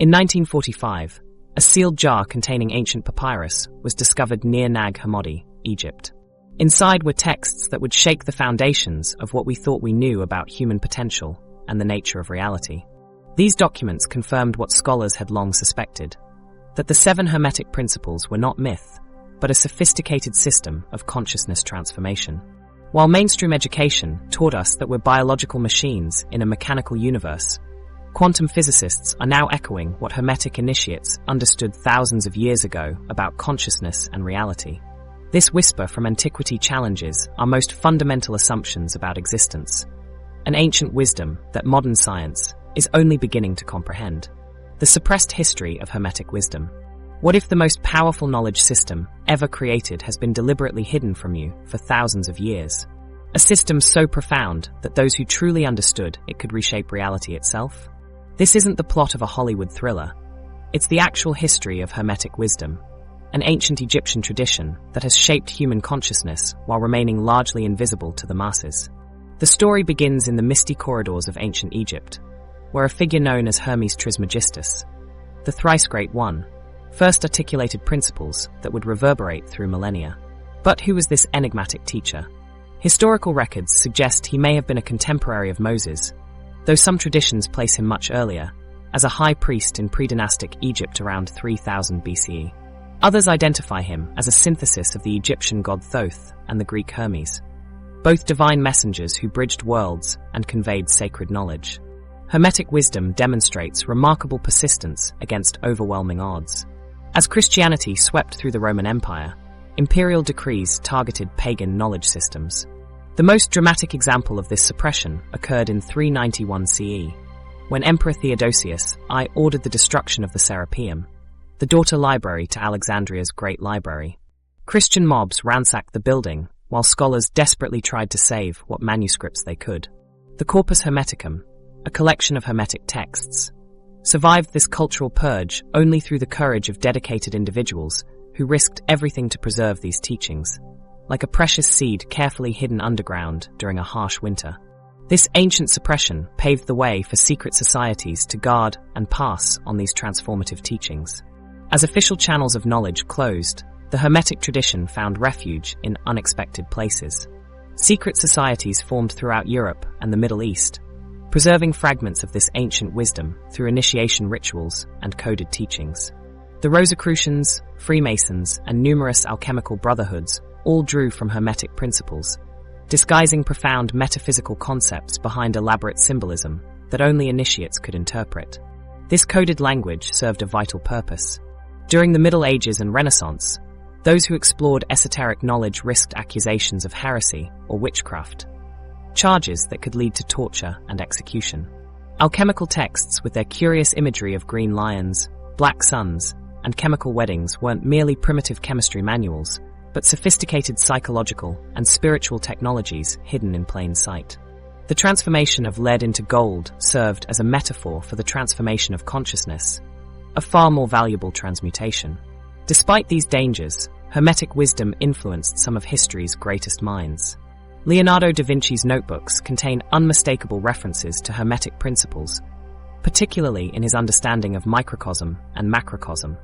In 1945, a sealed jar containing ancient papyrus was discovered near Nag Hammadi, Egypt. Inside were texts that would shake the foundations of what we thought we knew about human potential and the nature of reality. These documents confirmed what scholars had long suspected, that the 7 Hermetic principles were not myth, but a sophisticated system of consciousness transformation. While mainstream education taught us that we're biological machines in a mechanical universe, quantum physicists are now echoing what Hermetic initiates understood thousands of years ago about consciousness and reality. This whisper from antiquity challenges our most fundamental assumptions about existence, an ancient wisdom that modern science is only beginning to comprehend. The suppressed history of Hermetic wisdom. What if the most powerful knowledge system ever created has been deliberately hidden from you for thousands of years? A system so profound that those who truly understood it could reshape reality itself? This isn't the plot of a Hollywood thriller. It's the actual history of Hermetic wisdom, an ancient Egyptian tradition that has shaped human consciousness while remaining largely invisible to the masses. The story begins in the misty corridors of ancient Egypt, where a figure known as Hermes Trismegistus, the thrice great one, first articulated principles that would reverberate through millennia. But who was this enigmatic teacher? Historical records suggest he may have been a contemporary of Moses, though some traditions place him much earlier, as a high priest in pre-dynastic Egypt around 3000 BCE. Others identify him as a synthesis of the Egyptian god Thoth and the Greek Hermes, both divine messengers who bridged worlds and conveyed sacred knowledge. Hermetic wisdom demonstrates remarkable persistence against overwhelming odds. As Christianity swept through the Roman Empire, imperial decrees targeted pagan knowledge systems. The most dramatic example of this suppression occurred in 391 CE, when Emperor Theodosius I ordered the destruction of the Serapeum, the daughter library to Alexandria's Great Library. Christian mobs ransacked the building, while scholars desperately tried to save what manuscripts they could. The Corpus Hermeticum, a collection of Hermetic texts, survived this cultural purge only through the courage of dedicated individuals who risked everything to preserve these teachings, like a precious seed carefully hidden underground during a harsh winter. This ancient suppression paved the way for secret societies to guard and pass on these transformative teachings. As official channels of knowledge closed, the Hermetic tradition found refuge in unexpected places. Secret societies formed throughout Europe and the Middle East, preserving fragments of this ancient wisdom through initiation rituals and coded teachings. The Rosicrucians, Freemasons, and numerous alchemical brotherhoods all drew from Hermetic principles, disguising profound metaphysical concepts behind elaborate symbolism that only initiates could interpret. This coded language served a vital purpose. During the Middle Ages and Renaissance, those who explored esoteric knowledge risked accusations of heresy or witchcraft, charges that could lead to torture and execution. Alchemical texts with their curious imagery of green lions, black suns, and chemical weddings weren't merely primitive chemistry manuals, but sophisticated psychological and spiritual technologies hidden in plain sight. The transformation of lead into gold served as a metaphor for the transformation of consciousness, a far more valuable transmutation. Despite these dangers, Hermetic wisdom influenced some of history's greatest minds. Leonardo da Vinci's notebooks contain unmistakable references to Hermetic principles, particularly in his understanding of microcosm and macrocosm,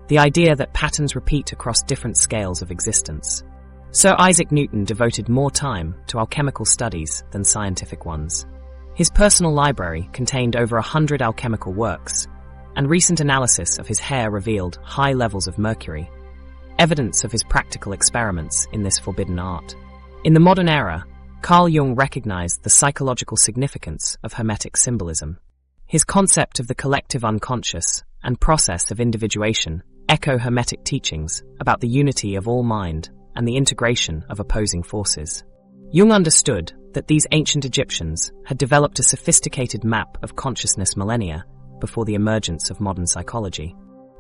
the idea that patterns repeat across different scales of existence. Sir Isaac Newton devoted more time to alchemical studies than scientific ones. His personal library contained over 100 alchemical works, and recent analysis of his hair revealed high levels of mercury, evidence of his practical experiments in this forbidden art. In the modern era, Carl Jung recognized the psychological significance of Hermetic symbolism. His concept of the collective unconscious and process of individuation echo Hermetic teachings about the unity of all mind and the integration of opposing forces. Jung understood that these ancient Egyptians had developed a sophisticated map of consciousness millennia before the emergence of modern psychology.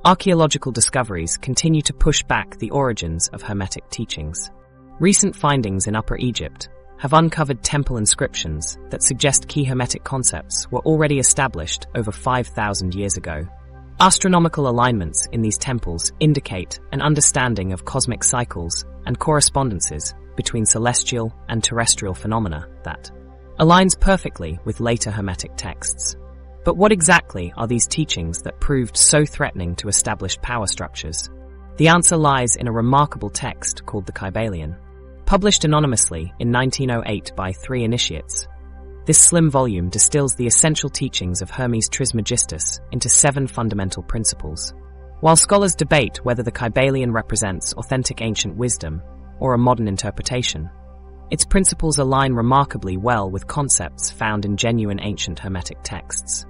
Archaeological discoveries continue to push back the origins of Hermetic teachings. Recent findings in Upper Egypt have uncovered temple inscriptions that suggest key Hermetic concepts were already established over 5,000 years ago. Astronomical alignments in these temples indicate an understanding of cosmic cycles and correspondences between celestial and terrestrial phenomena that aligns perfectly with later Hermetic texts. But what exactly are these teachings that proved so threatening to established power structures? The answer lies in a remarkable text called the Kybalion. Published anonymously in 1908 by 3 initiates, this slim volume distills the essential teachings of Hermes Trismegistus into 7 fundamental principles. While scholars debate whether the Kybalion represents authentic ancient wisdom or a modern interpretation, its principles align remarkably well with concepts found in genuine ancient Hermetic texts.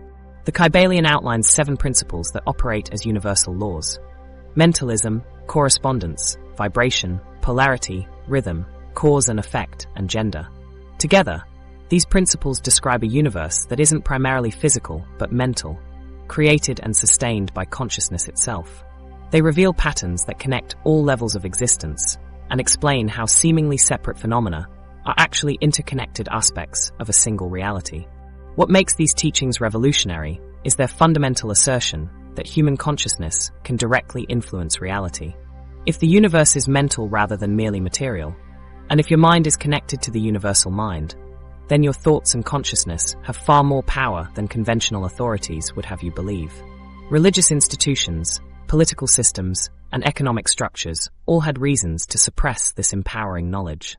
The Kybalion outlines 7 principles that operate as universal laws: mentalism, correspondence, vibration, polarity, rhythm, cause and effect, and gender. Together, these principles describe a universe that isn't primarily physical but mental, created and sustained by consciousness itself. They reveal patterns that connect all levels of existence and explain how seemingly separate phenomena are actually interconnected aspects of a single reality. What makes these teachings revolutionary is their fundamental assertion that human consciousness can directly influence reality. If the universe is mental rather than merely material, and if your mind is connected to the universal mind, then your thoughts and consciousness have far more power than conventional authorities would have you believe. Religious institutions, political systems, and economic structures all had reasons to suppress this empowering knowledge.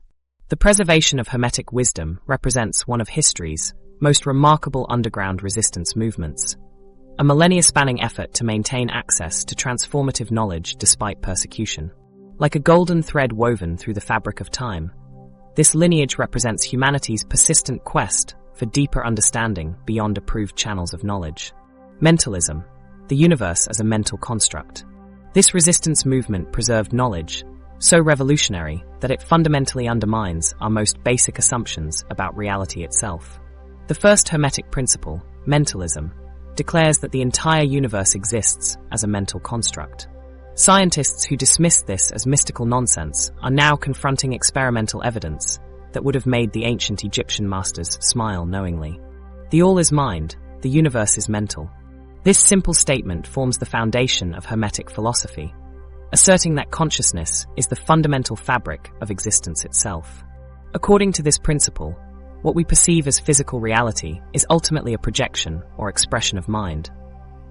The preservation of Hermetic wisdom represents one of history's most remarkable underground resistance movements, a millennia-spanning effort to maintain access to transformative knowledge despite persecution. Like a golden thread woven through the fabric of time, this lineage represents humanity's persistent quest for deeper understanding beyond approved channels of knowledge. Mentalism, the universe as a mental construct. This resistance movement preserved knowledge so revolutionary that it fundamentally undermines our most basic assumptions about reality itself. The first Hermetic principle, mentalism, declares that the entire universe exists as a mental construct. Scientists who dismissed this as mystical nonsense are now confronting experimental evidence that would have made the ancient Egyptian masters smile knowingly. The all is mind, the universe is mental. This simple statement forms the foundation of Hermetic philosophy, asserting that consciousness is the fundamental fabric of existence itself. According to this principle, what we perceive as physical reality is ultimately a projection or expression of mind,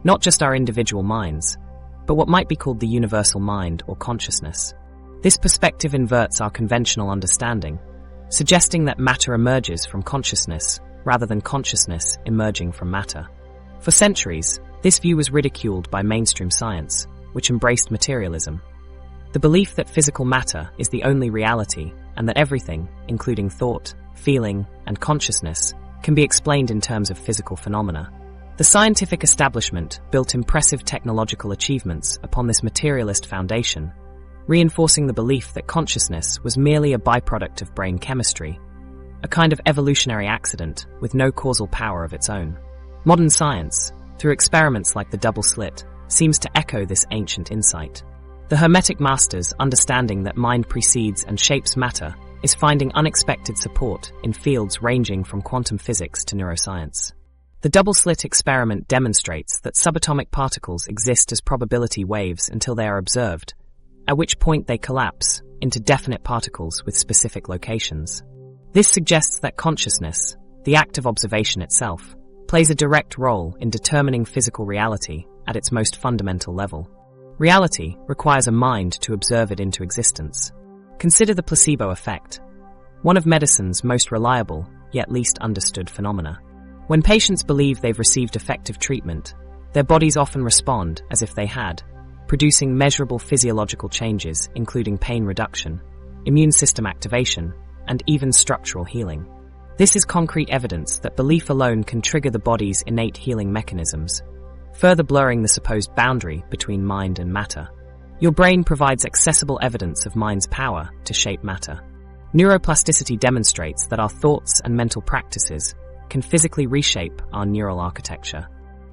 not just our individual minds, but what might be called the universal mind or consciousness. This perspective inverts our conventional understanding, suggesting that matter emerges from consciousness rather than consciousness emerging from matter. For centuries, this view was ridiculed by mainstream science, which embraced materialism. The belief that physical matter is the only reality and that everything, including thought, feeling, and consciousness, can be explained in terms of physical phenomena. The scientific establishment built impressive technological achievements upon this materialist foundation, reinforcing the belief that consciousness was merely a byproduct of brain chemistry, a kind of evolutionary accident with no causal power of its own. Modern science, through experiments like the double slit, seems to echo this ancient insight. The Hermetic masters' understanding that mind precedes and shapes matter is finding unexpected support in fields ranging from quantum physics to neuroscience. The double-slit experiment demonstrates that subatomic particles exist as probability waves until they are observed, at which point they collapse into definite particles with specific locations. This suggests that consciousness, the act of observation itself, plays a direct role in determining physical reality at its most fundamental level. Reality requires a mind to observe it into existence. Consider the placebo effect, one of medicine's most reliable, yet least understood phenomena. When patients believe they've received effective treatment, their bodies often respond as if they had, producing measurable physiological changes including pain reduction, immune system activation, and even structural healing. This is concrete evidence that belief alone can trigger the body's innate healing mechanisms, further blurring the supposed boundary between mind and matter. Your brain provides accessible evidence of mind's power to shape matter. Neuroplasticity demonstrates that our thoughts and mental practices can physically reshape our neural architecture.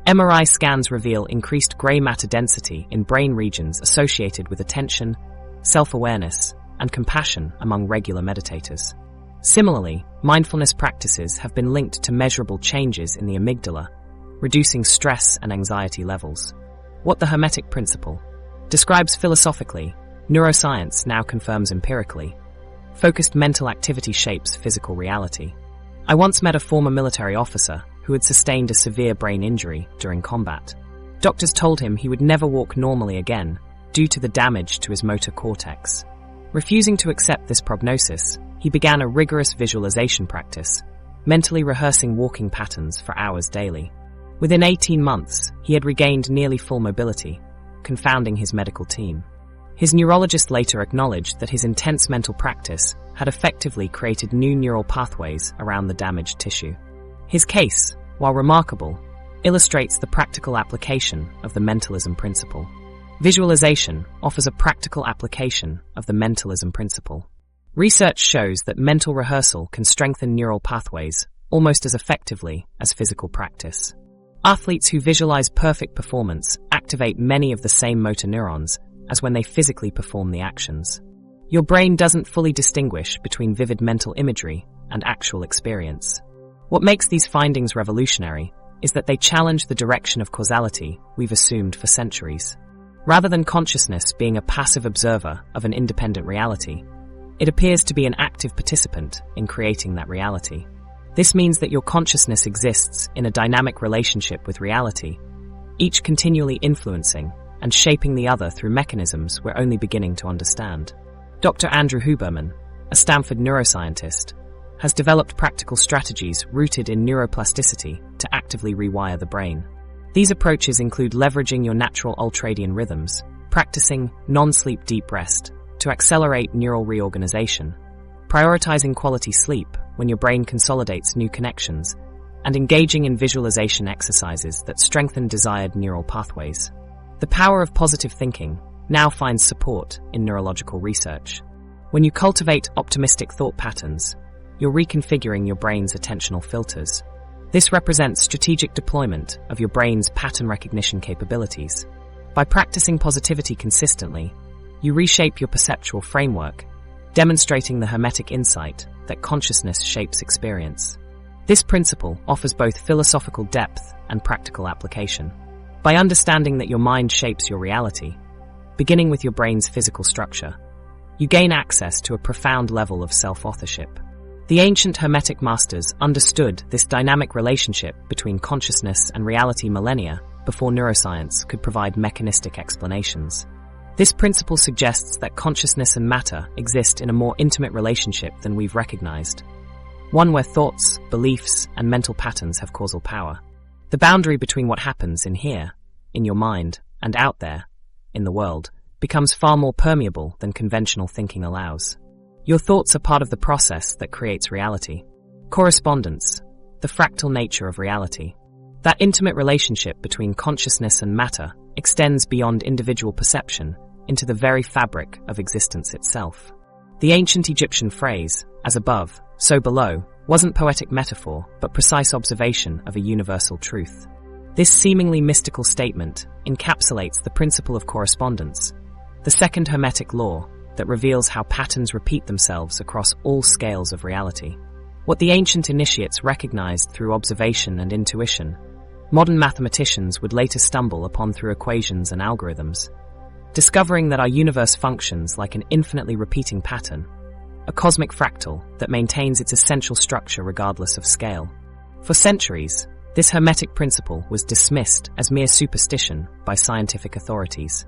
MRI scans reveal increased gray matter density in brain regions associated with attention, self-awareness, and compassion among regular meditators. Similarly, mindfulness practices have been linked to measurable changes in the amygdala, reducing stress and anxiety levels. What the Hermetic principle describes philosophically, neuroscience now confirms empirically. Focused mental activity shapes physical reality. I once met a former military officer who who had sustained a severe brain injury during combat. Doctors told him he would never walk normally again due to the damage to his motor cortex. Refusing to accept this prognosis, he began a rigorous visualization practice, mentally rehearsing walking patterns for hours daily. Within 18 months, he had regained nearly full mobility, confounding his medical team. His neurologist later acknowledged that his intense mental practice had effectively created new neural pathways around the damaged tissue. His case, while remarkable, illustrates the practical application of the mentalism principle. Visualization offers a practical application of the mentalism principle. Research shows that mental rehearsal can strengthen neural pathways almost as effectively as physical practice. Athletes who visualize perfect performance activate many of the same motor neurons as when they physically perform the actions. Your brain doesn't fully distinguish between vivid mental imagery and actual experience. What makes these findings revolutionary is that they challenge the direction of causality we've assumed for centuries. Rather than consciousness being a passive observer of an independent reality, it appears to be an active participant in creating that reality. This means that your consciousness exists in a dynamic relationship with reality, each continually influencing and shaping the other through mechanisms we're only beginning to understand. Dr. Andrew Huberman, a Stanford neuroscientist, has developed practical strategies rooted in neuroplasticity to actively rewire the brain. These approaches include leveraging your natural ultradian rhythms, practicing non-sleep deep rest to accelerate neural reorganization, prioritizing quality sleep when your brain consolidates new connections, and engaging in visualization exercises that strengthen desired neural pathways. The power of positive thinking now finds support in neurological research. When you cultivate optimistic thought patterns, you're reconfiguring your brain's attentional filters. This represents strategic deployment of your brain's pattern recognition capabilities. By practicing positivity consistently, you reshape your perceptual framework, demonstrating the Hermetic insight that consciousness shapes experience. This principle offers both philosophical depth and practical application. By understanding that your mind shapes your reality, beginning with your brain's physical structure, you gain access to a profound level of self-authorship. The ancient Hermetic masters understood this dynamic relationship between consciousness and reality millennia before neuroscience could provide mechanistic explanations. This principle suggests that consciousness and matter exist in a more intimate relationship than we've recognized, one where thoughts, beliefs, and mental patterns have causal power. The boundary between what happens in here, in your mind, and out there, in the world, becomes far more permeable than conventional thinking allows. Your thoughts are part of the process that creates reality. Correspondence, the fractal nature of reality. That intimate relationship between consciousness and matter extends beyond individual perception into the very fabric of existence itself. The ancient Egyptian phrase, as above, so below, wasn't poetic metaphor, but precise observation of a universal truth. This seemingly mystical statement encapsulates the principle of correspondence, the second Hermetic law that reveals how patterns repeat themselves across all scales of reality. What the ancient initiates recognized through observation and intuition, modern mathematicians would later stumble upon through equations and algorithms, discovering that our universe functions like an infinitely repeating pattern, a cosmic fractal that maintains its essential structure regardless of scale. For centuries, this Hermetic principle was dismissed as mere superstition by scientific authorities.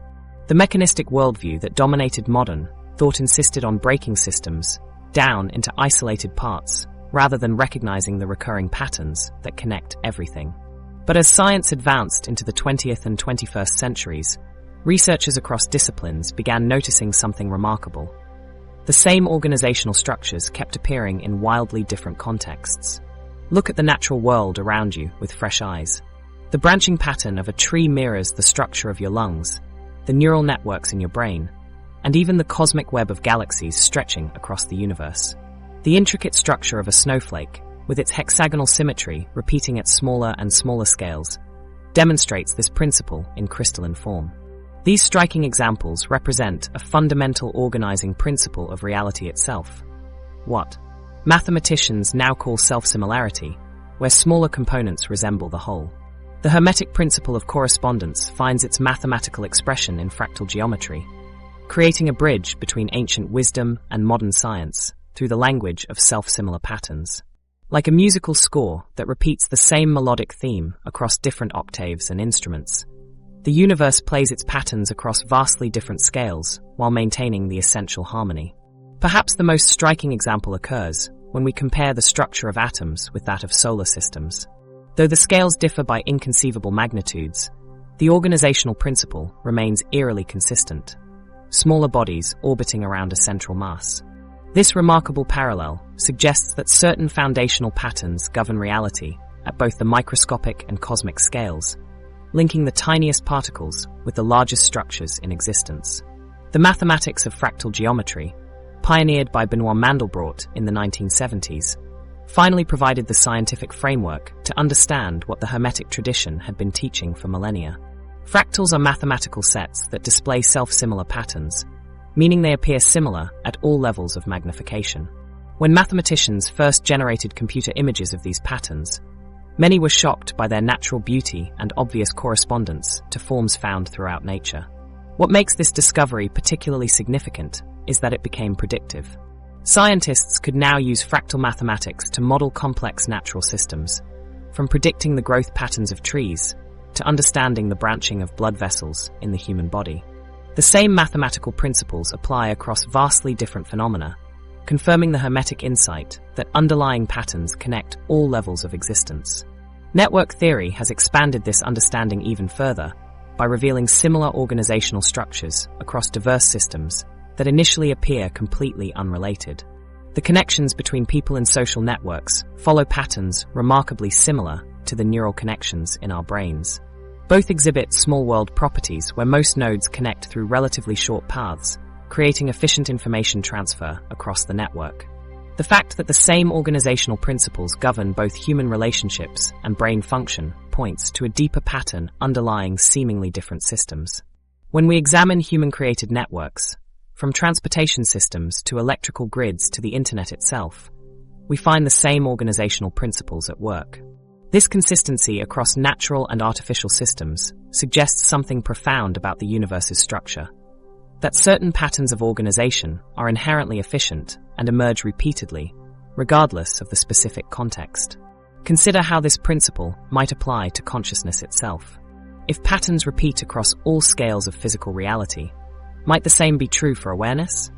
The mechanistic worldview that dominated modern thought insisted on breaking systems down into isolated parts rather than recognizing the recurring patterns that connect everything. But as science advanced into the 20th and 21st centuries, researchers across disciplines began noticing something remarkable. The same organizational structures kept appearing in wildly different contexts. Look at the natural world around you with fresh eyes. The branching pattern of a tree mirrors the structure of your lungs, the neural networks in your brain, and even the cosmic web of galaxies stretching across the universe. The intricate structure of a snowflake, with its hexagonal symmetry repeating at smaller and smaller scales, demonstrates this principle in crystalline form. These striking examples represent a fundamental organizing principle of reality itself. What mathematicians now call self-similarity, where smaller components resemble the whole. The Hermetic principle of correspondence finds its mathematical expression in fractal geometry, creating a bridge between ancient wisdom and modern science through the language of self-similar patterns. Like a musical score that repeats the same melodic theme across different octaves and instruments, the universe plays its patterns across vastly different scales while maintaining the essential harmony. Perhaps the most striking example occurs when we compare the structure of atoms with that of solar systems. Though the scales differ by inconceivable magnitudes, the organizational principle remains eerily consistent: smaller bodies orbiting around a central mass. This remarkable parallel suggests that certain foundational patterns govern reality at both the microscopic and cosmic scales, linking the tiniest particles with the largest structures in existence. The mathematics of fractal geometry, pioneered by Benoit Mandelbrot in the 1970s, finally provided the scientific framework to understand what the Hermetic tradition had been teaching for millennia. Fractals are mathematical sets that display self-similar patterns, meaning they appear similar at all levels of magnification. When mathematicians first generated computer images of these patterns, many were shocked by their natural beauty and obvious correspondence to forms found throughout nature. What makes this discovery particularly significant is that it became predictive. Scientists could now use fractal mathematics to model complex natural systems, from predicting the growth patterns of trees to understanding the branching of blood vessels in the human body. The same mathematical principles apply across vastly different phenomena, confirming the Hermetic insight that underlying patterns connect all levels of existence. Network theory has expanded this understanding even further by revealing similar organizational structures across diverse systems that initially appear completely unrelated. The connections between people in social networks follow patterns remarkably similar to the neural connections in our brains. Both exhibit small world properties where most nodes connect through relatively short paths, creating efficient information transfer across the network. The fact that the same organizational principles govern both human relationships and brain function points to a deeper pattern underlying seemingly different systems. When we examine human-created networks, from transportation systems to electrical grids to the internet itself, we find the same organizational principles at work. This consistency across natural and artificial systems suggests something profound about the universe's structure: that certain patterns of organization are inherently efficient and emerge repeatedly, regardless of the specific context. Consider how this principle might apply to consciousness itself. If patterns repeat across all scales of physical reality, might the same be true for awareness?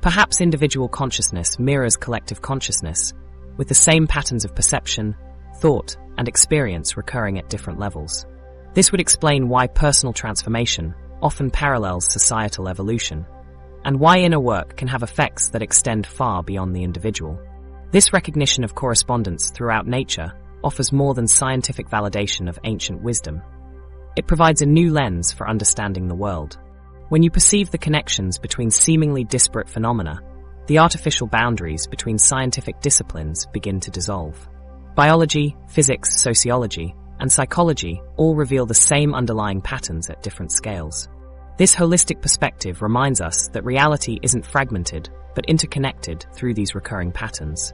Perhaps individual consciousness mirrors collective consciousness, with the same patterns of perception, thought, and experience recurring at different levels. This would explain why personal transformation often parallels societal evolution, and why inner work can have effects that extend far beyond the individual. This recognition of correspondence throughout nature offers more than scientific validation of ancient wisdom. It provides a new lens for understanding the world. When you perceive the connections between seemingly disparate phenomena, the artificial boundaries between scientific disciplines begin to dissolve. Biology, physics, sociology, and psychology all reveal the same underlying patterns at different scales. This holistic perspective reminds us that reality isn't fragmented, but interconnected through these recurring patterns.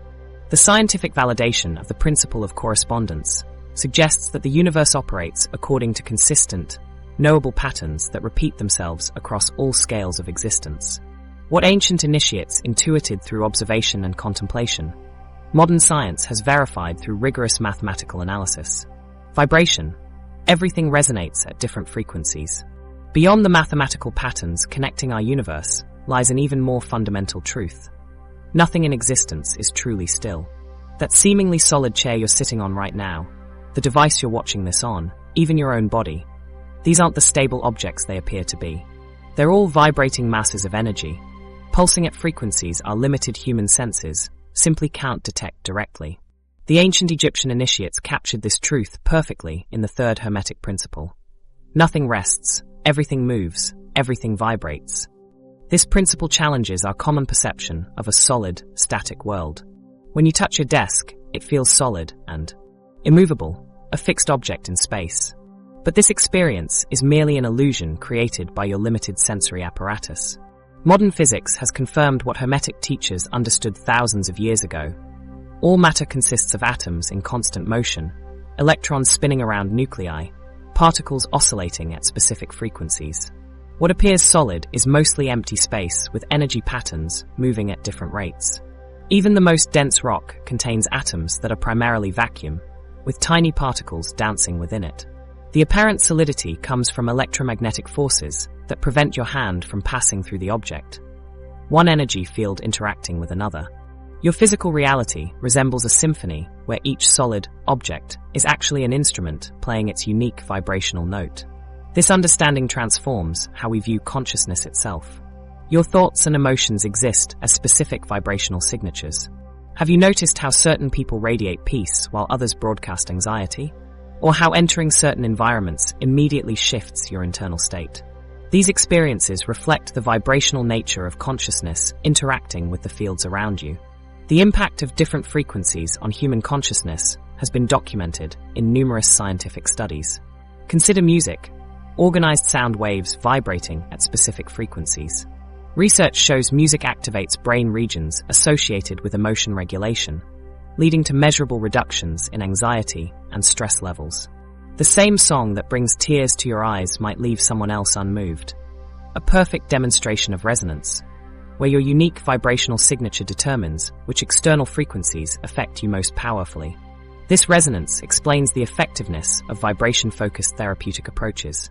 The scientific validation of the principle of correspondence suggests that the universe operates according to consistent, knowable patterns that repeat themselves across all scales of existence. What ancient initiates intuited through observation and contemplation, modern science has verified through rigorous mathematical analysis. Vibration. Everything resonates at different frequencies. Beyond the mathematical patterns connecting our universe lies an even more fundamental truth. Nothing in existence is truly still. That seemingly solid chair you're sitting on right now, the device you're watching this on, even your own body, these aren't the stable objects they appear to be. They're all vibrating masses of energy, pulsing at frequencies our limited human senses simply can't detect directly. The ancient Egyptian initiates captured this truth perfectly in the third Hermetic principle. Nothing rests, everything moves, everything vibrates. This principle challenges our common perception of a solid, static world. When you touch your desk, it feels solid and immovable, a fixed object in space. But this experience is merely an illusion created by your limited sensory apparatus. Modern physics has confirmed what Hermetic teachers understood thousands of years ago. All matter consists of atoms in constant motion, electrons spinning around nuclei, particles oscillating at specific frequencies. What appears solid is mostly empty space with energy patterns moving at different rates. Even the most dense rock contains atoms that are primarily vacuum, with tiny particles dancing within it. The apparent solidity comes from electromagnetic forces that prevent your hand from passing through the object, one energy field interacting with another. Your physical reality resembles a symphony where each solid object is actually an instrument playing its unique vibrational note. This understanding transforms how we view consciousness itself. Your thoughts and emotions exist as specific vibrational signatures. Have you noticed how certain people radiate peace while others broadcast anxiety? Or how entering certain environments immediately shifts your internal state? These experiences reflect the vibrational nature of consciousness interacting with the fields around you. The impact of different frequencies on human consciousness has been documented in numerous scientific studies. Consider music, organized sound waves vibrating at specific frequencies. Research shows music activates brain regions associated with emotion regulation, leading to measurable reductions in anxiety and stress levels. The same song that brings tears to your eyes might leave someone else unmoved. A perfect demonstration of resonance, where your unique vibrational signature determines which external frequencies affect you most powerfully. This resonance explains the effectiveness of vibration-focused therapeutic approaches.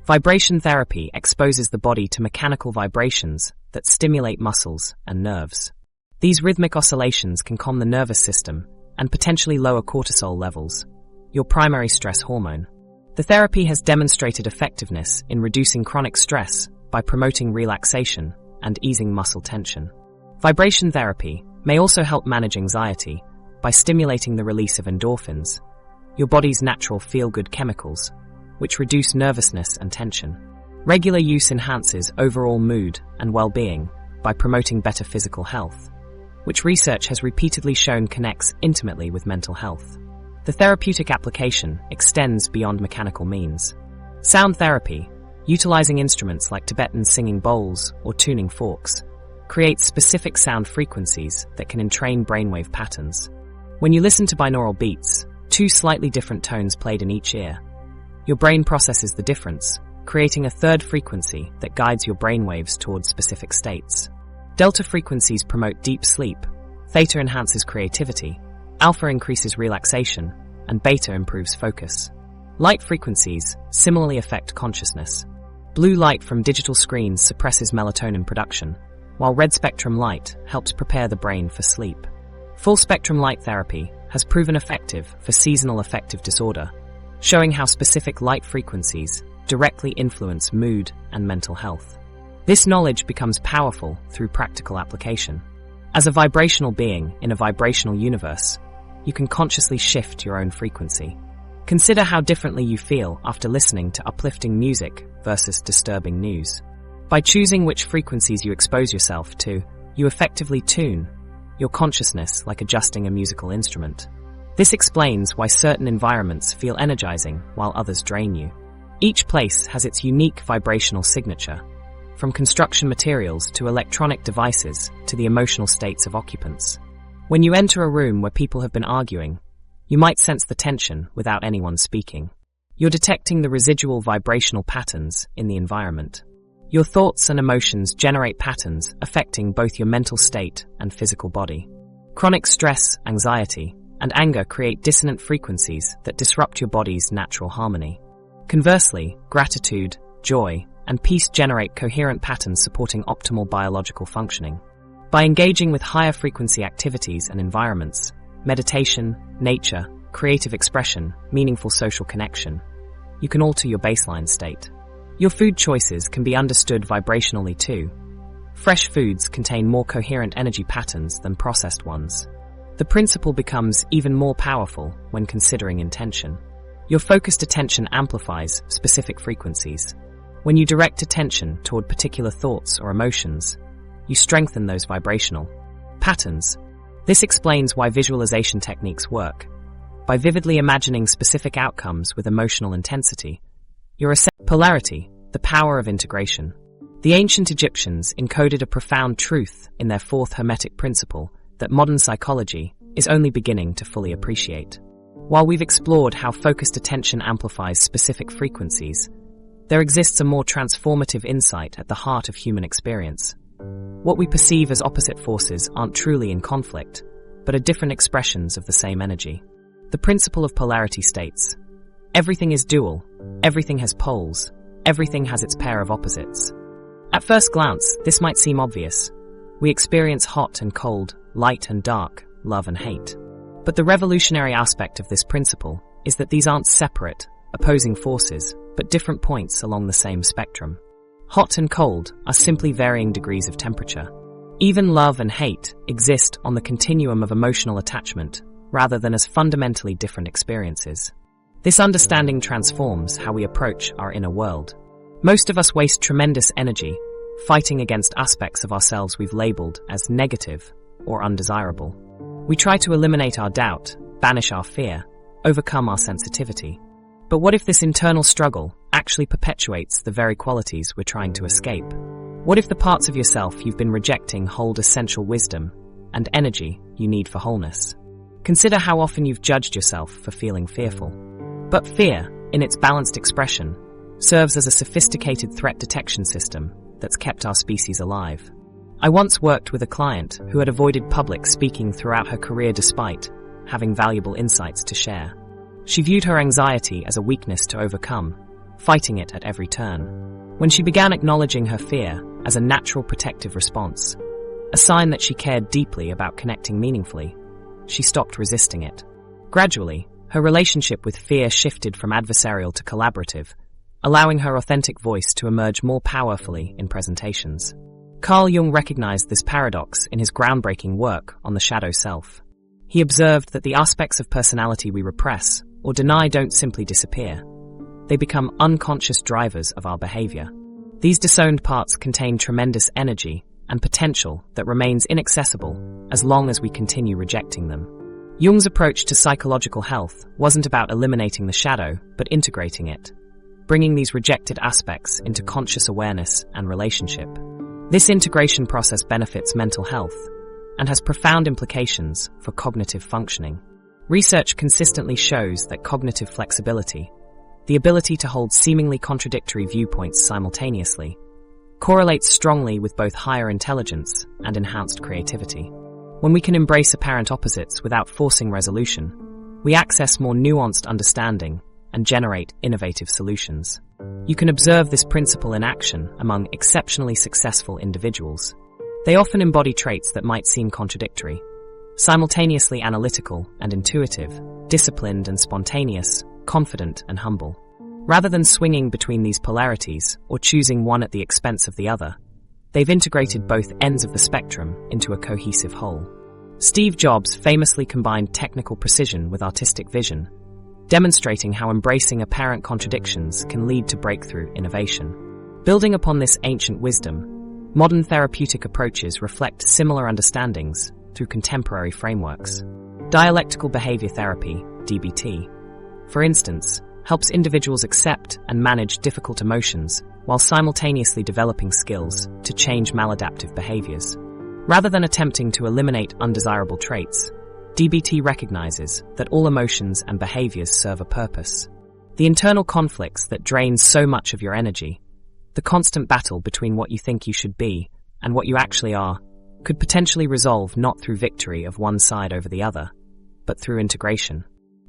Vibration therapy exposes the body to mechanical vibrations that stimulate muscles and nerves. These rhythmic oscillations can calm the nervous system and potentially lower cortisol levels, your primary stress hormone. The therapy has demonstrated effectiveness in reducing chronic stress by promoting relaxation and easing muscle tension. Vibration therapy may also help manage anxiety by stimulating the release of endorphins, your body's natural feel-good chemicals, which reduce nervousness and tension. Regular use enhances overall mood and well-being by promoting better physical health, which research has repeatedly shown connects intimately with mental health. The therapeutic application extends beyond mechanical means. Sound therapy, utilizing instruments like Tibetan singing bowls or tuning forks, creates specific sound frequencies that can entrain brainwave patterns. When you listen to binaural beats, two slightly different tones played in each ear, your brain processes the difference, creating a third frequency that guides your brainwaves towards specific states. Delta frequencies promote deep sleep, theta enhances creativity, alpha increases relaxation, and beta improves focus. Light frequencies similarly affect consciousness. Blue light from digital screens suppresses melatonin production, while red spectrum light helps prepare the brain for sleep. Full spectrum light therapy has proven effective for seasonal affective disorder, showing how specific light frequencies directly influence mood and mental health. This knowledge becomes powerful through practical application. As a vibrational being in a vibrational universe, you can consciously shift your own frequency. Consider how differently you feel after listening to uplifting music versus disturbing news. By choosing which frequencies you expose yourself to, you effectively tune your consciousness like adjusting a musical instrument. This explains why certain environments feel energizing while others drain you. Each place has its unique vibrational signature, from construction materials to electronic devices to the emotional states of occupants. When you enter a room where people have been arguing, you might sense the tension without anyone speaking. You're detecting the residual vibrational patterns in the environment. Your thoughts and emotions generate patterns affecting both your mental state and physical body. Chronic stress, anxiety, and anger create dissonant frequencies that disrupt your body's natural harmony. Conversely, gratitude, joy, and peace generate coherent patterns supporting optimal biological functioning. By engaging with higher frequency activities and environments, meditation, nature, creative expression, meaningful social connection, you can alter your baseline state. Your food choices can be understood vibrationally too. Fresh foods contain more coherent energy patterns than processed ones. The principle becomes even more powerful when considering intention. Your focused attention amplifies specific frequencies. When you direct attention toward particular thoughts or emotions, you strengthen those vibrational patterns. This explains why visualization techniques work. By vividly imagining specific outcomes with emotional intensity, you're Polarity, the power of integration. The ancient Egyptians encoded a profound truth in their fourth Hermetic principle that modern psychology is only beginning to fully appreciate. While we've explored how focused attention amplifies specific frequencies, there exists a more transformative insight at the heart of human experience. What we perceive as opposite forces aren't truly in conflict, but are different expressions of the same energy. The principle of polarity states, everything is dual, everything has poles, everything has its pair of opposites. At first glance, this might seem obvious. We experience hot and cold, light and dark, love and hate. But the revolutionary aspect of this principle is that these aren't separate, opposing forces, but different points along the same spectrum. Hot and cold are simply varying degrees of temperature. Even love and hate exist on the continuum of emotional attachment, rather than as fundamentally different experiences. This understanding transforms how we approach our inner world. Most of us waste tremendous energy fighting against aspects of ourselves we've labeled as negative or undesirable. We try to eliminate our doubt, banish our fear, overcome our sensitivity. But what if this internal struggle actually perpetuates the very qualities we're trying to escape? What if the parts of yourself you've been rejecting hold essential wisdom and energy you need for wholeness? Consider how often you've judged yourself for feeling fearful. But fear, in its balanced expression, serves as a sophisticated threat detection system that's kept our species alive. I once worked with a client who had avoided public speaking throughout her career despite having valuable insights to share. She viewed her anxiety as a weakness to overcome, fighting it at every turn. When she began acknowledging her fear as a natural protective response, a sign that she cared deeply about connecting meaningfully, she stopped resisting it. Gradually, her relationship with fear shifted from adversarial to collaborative, allowing her authentic voice to emerge more powerfully in presentations. Carl Jung recognized this paradox in his groundbreaking work on the shadow self. He observed that the aspects of personality we repress or deny don't simply disappear. They become unconscious drivers of our behavior. These disowned parts contain tremendous energy and potential that remains inaccessible as long as we continue rejecting them. Jung's approach to psychological health wasn't about eliminating the shadow, but integrating it, bringing these rejected aspects into conscious awareness and relationship. This integration process benefits mental health and has profound implications for cognitive functioning. Research consistently shows that cognitive flexibility, the ability to hold seemingly contradictory viewpoints simultaneously, correlates strongly with both higher intelligence and enhanced creativity. When we can embrace apparent opposites without forcing resolution, we access more nuanced understanding and generate innovative solutions. You can observe this principle in action among exceptionally successful individuals. They often embody traits that might seem contradictory, simultaneously analytical and intuitive, disciplined and spontaneous, confident and humble. Rather than swinging between these polarities or choosing one at the expense of the other, they've integrated both ends of the spectrum into a cohesive whole. Steve Jobs famously combined technical precision with artistic vision, demonstrating how embracing apparent contradictions can lead to breakthrough innovation. Building upon this ancient wisdom, modern therapeutic approaches reflect similar understandings through contemporary frameworks. Dialectical behavior therapy, DBT, for instance, helps individuals accept and manage difficult emotions while simultaneously developing skills to change maladaptive behaviors. Rather than attempting to eliminate undesirable traits, DBT recognizes that all emotions and behaviors serve a purpose. The internal conflicts that drain so much of your energy, the constant battle between what you think you should be and what you actually are, could potentially resolve not through victory of one side over the other, but through integration.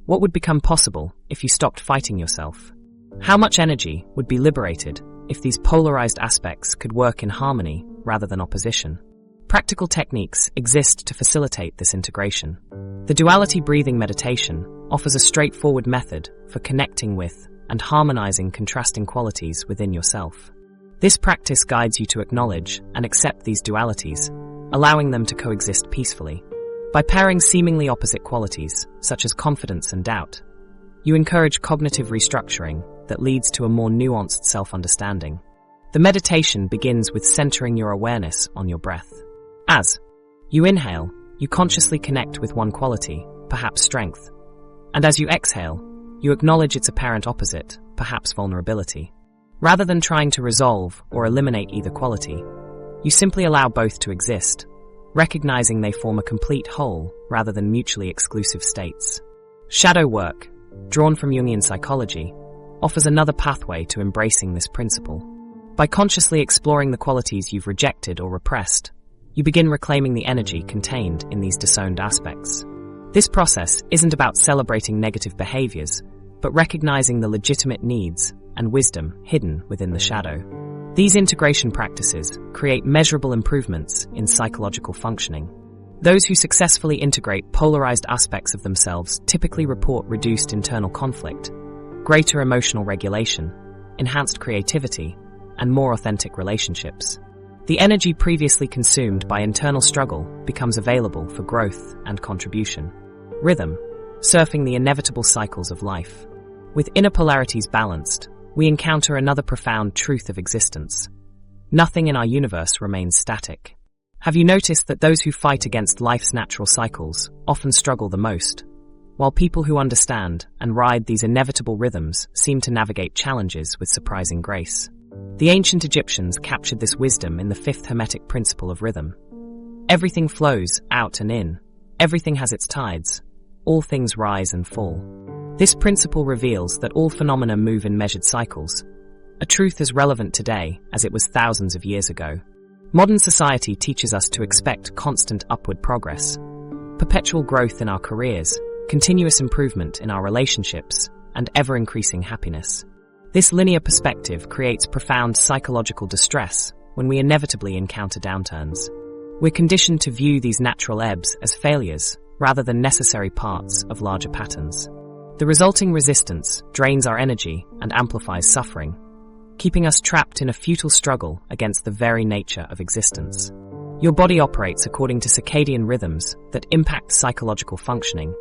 What would become possible if you stopped fighting yourself? How much energy would be liberated if these polarized aspects could work in harmony rather than opposition? Practical techniques exist to facilitate this integration. The duality breathing meditation offers a straightforward method for connecting with and harmonizing contrasting qualities within yourself. This practice guides you to acknowledge and accept these dualities, allowing them to coexist peacefully. By pairing seemingly opposite qualities, such as confidence and doubt, you encourage cognitive restructuring that leads to a more nuanced self-understanding. The meditation begins with centering your awareness on your breath. As you inhale, you consciously connect with one quality, perhaps strength. And as you exhale, you acknowledge its apparent opposite, perhaps vulnerability. Rather than trying to resolve or eliminate either quality, you simply allow both to exist, recognizing they form a complete whole rather than mutually exclusive states. Shadow work, drawn from Jungian psychology, offers another pathway to embracing this principle. By consciously exploring the qualities you've rejected or repressed, you begin reclaiming the energy contained in these disowned aspects. This process isn't about celebrating negative behaviors, but recognizing the legitimate needs and wisdom hidden within the shadow. These integration practices create measurable improvements in psychological functioning. Those who successfully integrate polarized aspects of themselves typically report reduced internal conflict, greater emotional regulation, enhanced creativity, and more authentic relationships. The energy previously consumed by internal struggle becomes available for growth and contribution. Rhythm, surfing the inevitable cycles of life. With inner polarities balanced, we encounter another profound truth of existence. Nothing in our universe remains static. Have you noticed that those who fight against life's natural cycles often struggle the most, while people who understand and ride these inevitable rhythms seem to navigate challenges with surprising grace? The ancient Egyptians captured this wisdom in the fifth Hermetic principle of rhythm. Everything flows out and in. Everything has its tides. All things rise and fall. This principle reveals that all phenomena move in measured cycles, a truth as relevant today as it was thousands of years ago. Modern society teaches us to expect constant upward progress, perpetual growth in our careers, continuous improvement in our relationships, and ever-increasing happiness. This linear perspective creates profound psychological distress when we inevitably encounter downturns. We're conditioned to view these natural ebbs as failures rather than necessary parts of larger patterns. The resulting resistance drains our energy and amplifies suffering, keeping us trapped in a futile struggle against the very nature of existence. Your body operates according to circadian rhythms that impact psychological functioning,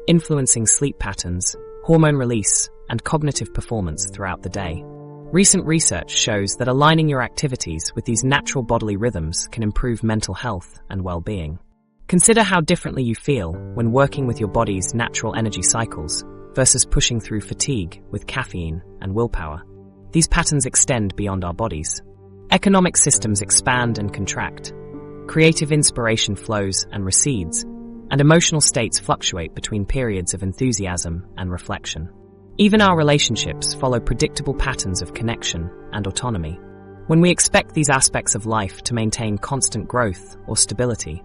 influencing sleep patterns, hormone release, and cognitive performance throughout the day. Recent research shows that aligning your activities with these natural bodily rhythms can improve mental health and well-being. Consider how differently you feel when working with your body's natural energy cycles versus pushing through fatigue with caffeine and willpower. These patterns extend beyond our bodies. Economic systems expand and contract. Creative inspiration flows and recedes, and emotional states fluctuate between periods of enthusiasm and reflection. Even our relationships follow predictable patterns of connection and autonomy. When we expect these aspects of life to maintain constant growth or stability,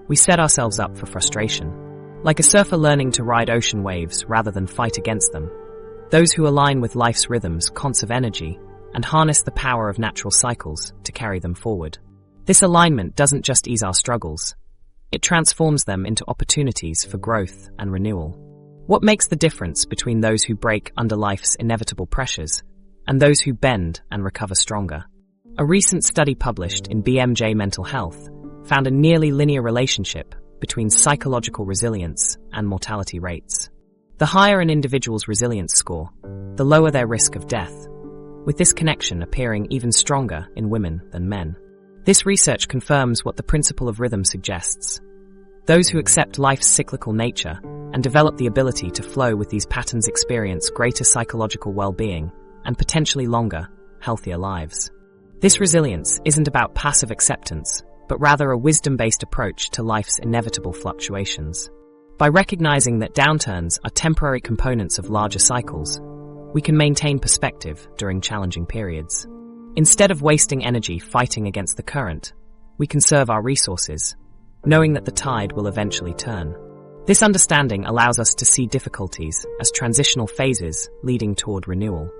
we set ourselves up for frustration. Like a surfer learning to ride ocean waves rather than fight against them, those who align with life's rhythms conserve energy and harness the power of natural cycles to carry them forward. This alignment doesn't just ease our struggles, it transforms them into opportunities for growth and renewal. What makes the difference between those who break under life's inevitable pressures and those who bend and recover stronger? A recent study published in BMJ Mental Health found a nearly linear relationship between psychological resilience and mortality rates. The higher an individual's resilience score, the lower their risk of death, with this connection appearing even stronger in women than men. This research confirms what the principle of rhythm suggests. Those who accept life's cyclical nature and develop the ability to flow with these patterns experience greater psychological well-being and potentially longer, healthier lives. This resilience isn't about passive acceptance, but rather a wisdom-based approach to life's inevitable fluctuations. By recognizing that downturns are temporary components of larger cycles, we can maintain perspective during challenging periods. Instead of wasting energy fighting against the current, we conserve our resources, knowing that the tide will eventually turn. This understanding allows us to see difficulties as transitional phases leading toward renewal.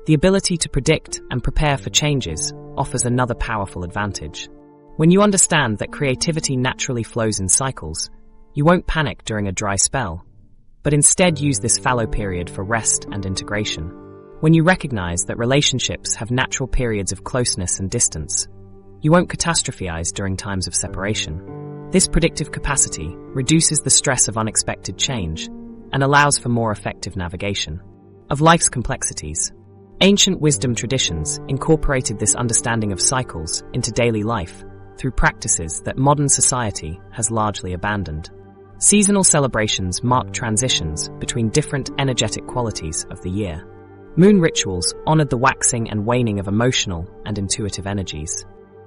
The ability to predict and prepare for changes offers another powerful advantage. When you understand that creativity naturally flows in cycles, you won't panic during a dry spell, but instead use this fallow period for rest and integration. When you recognize that relationships have natural periods of closeness and distance, you won't catastrophize during times of separation. This predictive capacity reduces the stress of unexpected change and allows for more effective navigation of life's complexities. Ancient wisdom traditions incorporated this understanding of cycles into daily life through practices that modern society has largely abandoned. Seasonal celebrations mark transitions between different energetic qualities of the year. Moon rituals honored the waxing and waning of emotional and intuitive energies.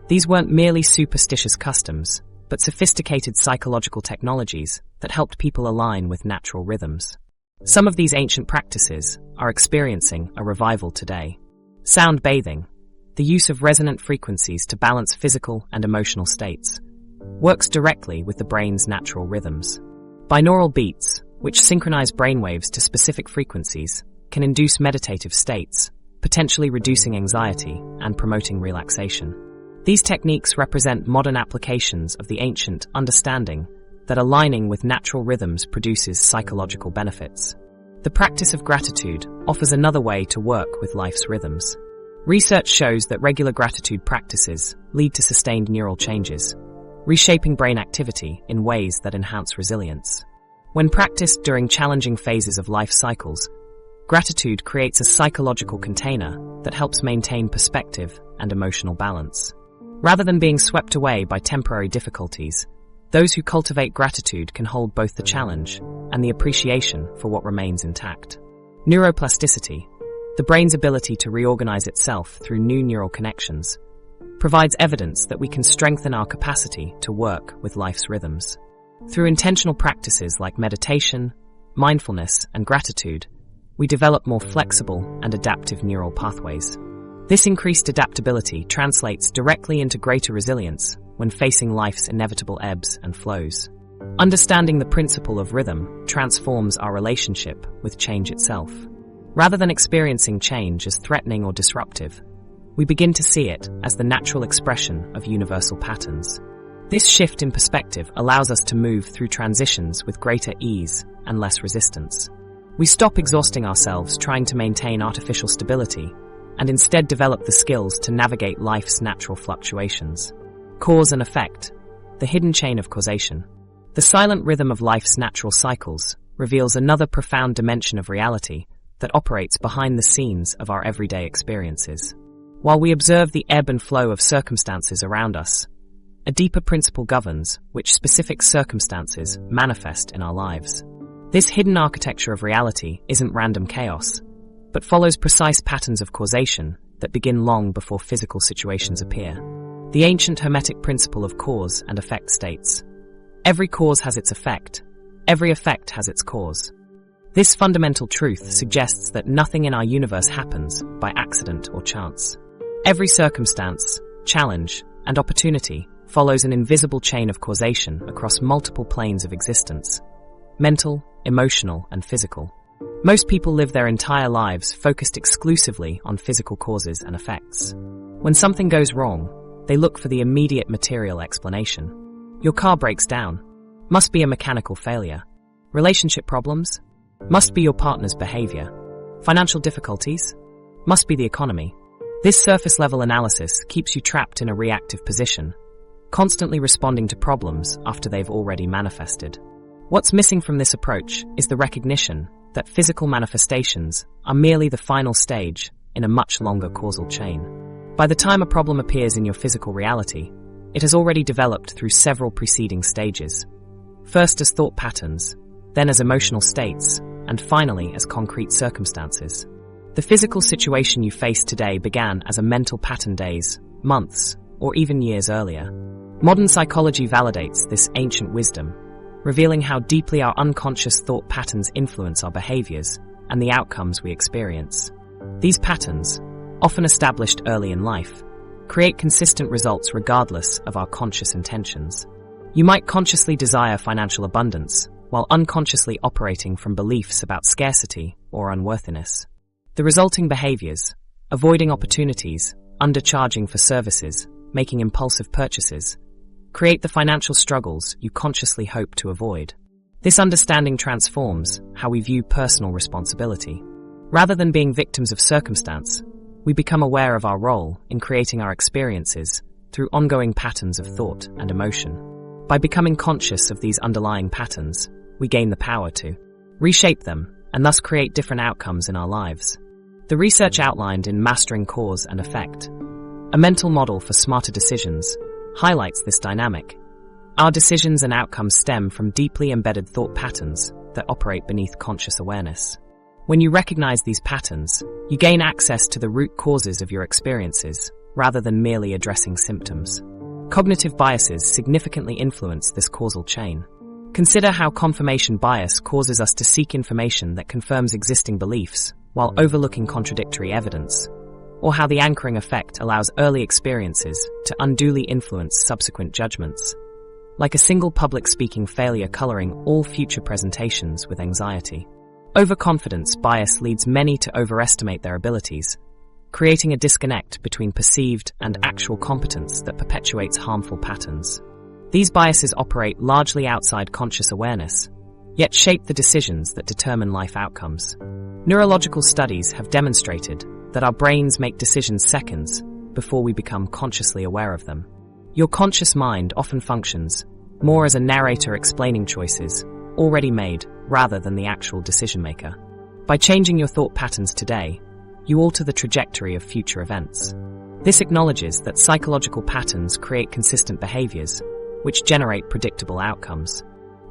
These weren't merely superstitious customs, but sophisticated psychological technologies that helped people align with natural rhythms. Some of these ancient practices are experiencing a revival today. Sound bathing. the use of resonant frequencies to balance physical and emotional states, works directly with the brain's natural rhythms. Binaural beats, which synchronize brainwaves to specific frequencies, can induce meditative states, potentially reducing anxiety and promoting relaxation. These techniques represent modern applications of the ancient understanding that aligning with natural rhythms produces psychological benefits. The practice of gratitude offers another way to work with life's rhythms. Research shows that regular gratitude practices lead to sustained neural changes, reshaping brain activity in ways that enhance resilience. When practiced during challenging phases of life cycles, gratitude creates a psychological container that helps maintain perspective and emotional balance. Rather than being swept away by temporary difficulties, those who cultivate gratitude can hold both the challenge and the appreciation for what remains intact. Neuroplasticity, the brain's ability to reorganize itself through new neural connections, provides evidence that we can strengthen our capacity to work with life's rhythms. Through intentional practices like meditation, mindfulness, and gratitude, we develop more flexible and adaptive neural pathways. This increased adaptability translates directly into greater resilience when facing life's inevitable ebbs and flows. Understanding the principle of rhythm transforms our relationship with change itself. Rather than experiencing change as threatening or disruptive, we begin to see it as the natural expression of universal patterns. This shift in perspective allows us to move through transitions with greater ease and less resistance. We stop exhausting ourselves trying to maintain artificial stability and instead develop the skills to navigate life's natural fluctuations. Cause and effect, the hidden chain of causation. The silent rhythm of life's natural cycles reveals another profound dimension of reality that operates behind the scenes of our everyday experiences. While we observe the ebb and flow of circumstances around us, a deeper principle governs which specific circumstances manifest in our lives. This hidden architecture of reality isn't random chaos, but follows precise patterns of causation that begin long before physical situations appear. The ancient Hermetic principle of cause and effect states, "Every cause has its effect, every effect has its cause." This fundamental truth suggests that nothing in our universe happens by accident or chance. Every circumstance, challenge, and opportunity follows an invisible chain of causation across multiple planes of existence: mental, emotional, and physical. Most people live their entire lives focused exclusively on physical causes and effects. When something goes wrong, they look for the immediate material explanation. Your car breaks down. Must be a mechanical failure. Relationship problems? Must be your partner's behavior. Financial difficulties? Must be the economy. This surface-level analysis keeps you trapped in a reactive position, constantly responding to problems after they've already manifested. What's missing from this approach is the recognition that physical manifestations are merely the final stage in a much longer causal chain. By the time a problem appears in your physical reality, it has already developed through several preceding stages. First as thought patterns, then as emotional states, and finally as concrete circumstances. The physical situation you face today began as a mental pattern days, months, or even years earlier. Modern psychology validates this ancient wisdom, revealing how deeply our unconscious thought patterns influence our behaviors and the outcomes we experience. These patterns, often established early in life, create consistent results regardless of our conscious intentions. You might consciously desire financial abundance, while unconsciously operating from beliefs about scarcity or unworthiness. The resulting behaviors, avoiding opportunities, undercharging for services, making impulsive purchases, create the financial struggles you consciously hope to avoid. This understanding transforms how we view personal responsibility. Rather than being victims of circumstance, we become aware of our role in creating our experiences through ongoing patterns of thought and emotion. By becoming conscious of these underlying patterns, we gain the power to reshape them and thus create different outcomes in our lives. The research outlined in Mastering Cause and Effect, a mental model for smarter decisions, highlights this dynamic. Our decisions and outcomes stem from deeply embedded thought patterns that operate beneath conscious awareness. When you recognize these patterns, you gain access to the root causes of your experiences, rather than merely addressing symptoms. Cognitive biases significantly influence this causal chain. Consider how confirmation bias causes us to seek information that confirms existing beliefs, while overlooking contradictory evidence, or how the anchoring effect allows early experiences to unduly influence subsequent judgments, like a single public speaking failure coloring all future presentations with anxiety. Overconfidence bias leads many to overestimate their abilities, creating a disconnect between perceived and actual competence that perpetuates harmful patterns. These biases operate largely outside conscious awareness, yet shape the decisions that determine life outcomes. Neurological studies have demonstrated that our brains make decisions seconds before we become consciously aware of them. Your conscious mind often functions more as a narrator explaining choices already made rather than the actual decision maker. By changing your thought patterns today, you alter the trajectory of future events. This acknowledges that psychological patterns create consistent behaviors, which generate predictable outcomes.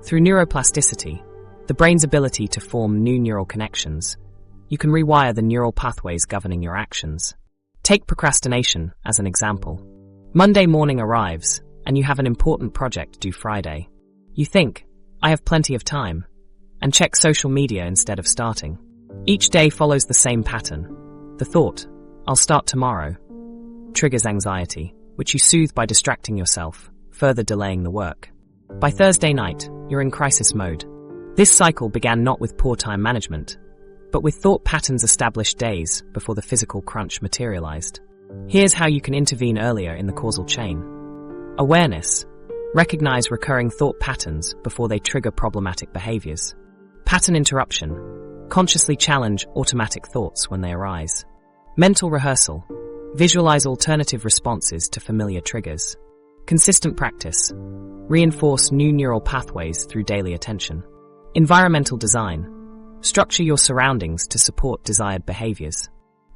Through neuroplasticity, the brain's ability to form new neural connections, you can rewire the neural pathways governing your actions. Take procrastination as an example. Monday morning arrives, and you have an important project due Friday. You think, I have plenty of time, and check social media instead of starting. Each day follows the same pattern. The thought, I'll start tomorrow, triggers anxiety, which you soothe by distracting yourself, further delaying the work. By Thursday night, you're in crisis mode. This cycle began not with poor time management, but with thought patterns established days before the physical crunch materialized. Here's how you can intervene earlier in the causal chain. Awareness. Recognize recurring thought patterns before they trigger problematic behaviors. Pattern interruption. Consciously challenge automatic thoughts when they arise. Mental rehearsal. Visualize alternative responses to familiar triggers. Consistent practice. Reinforce new neural pathways through daily attention. Environmental design. Structure your surroundings to support desired behaviors.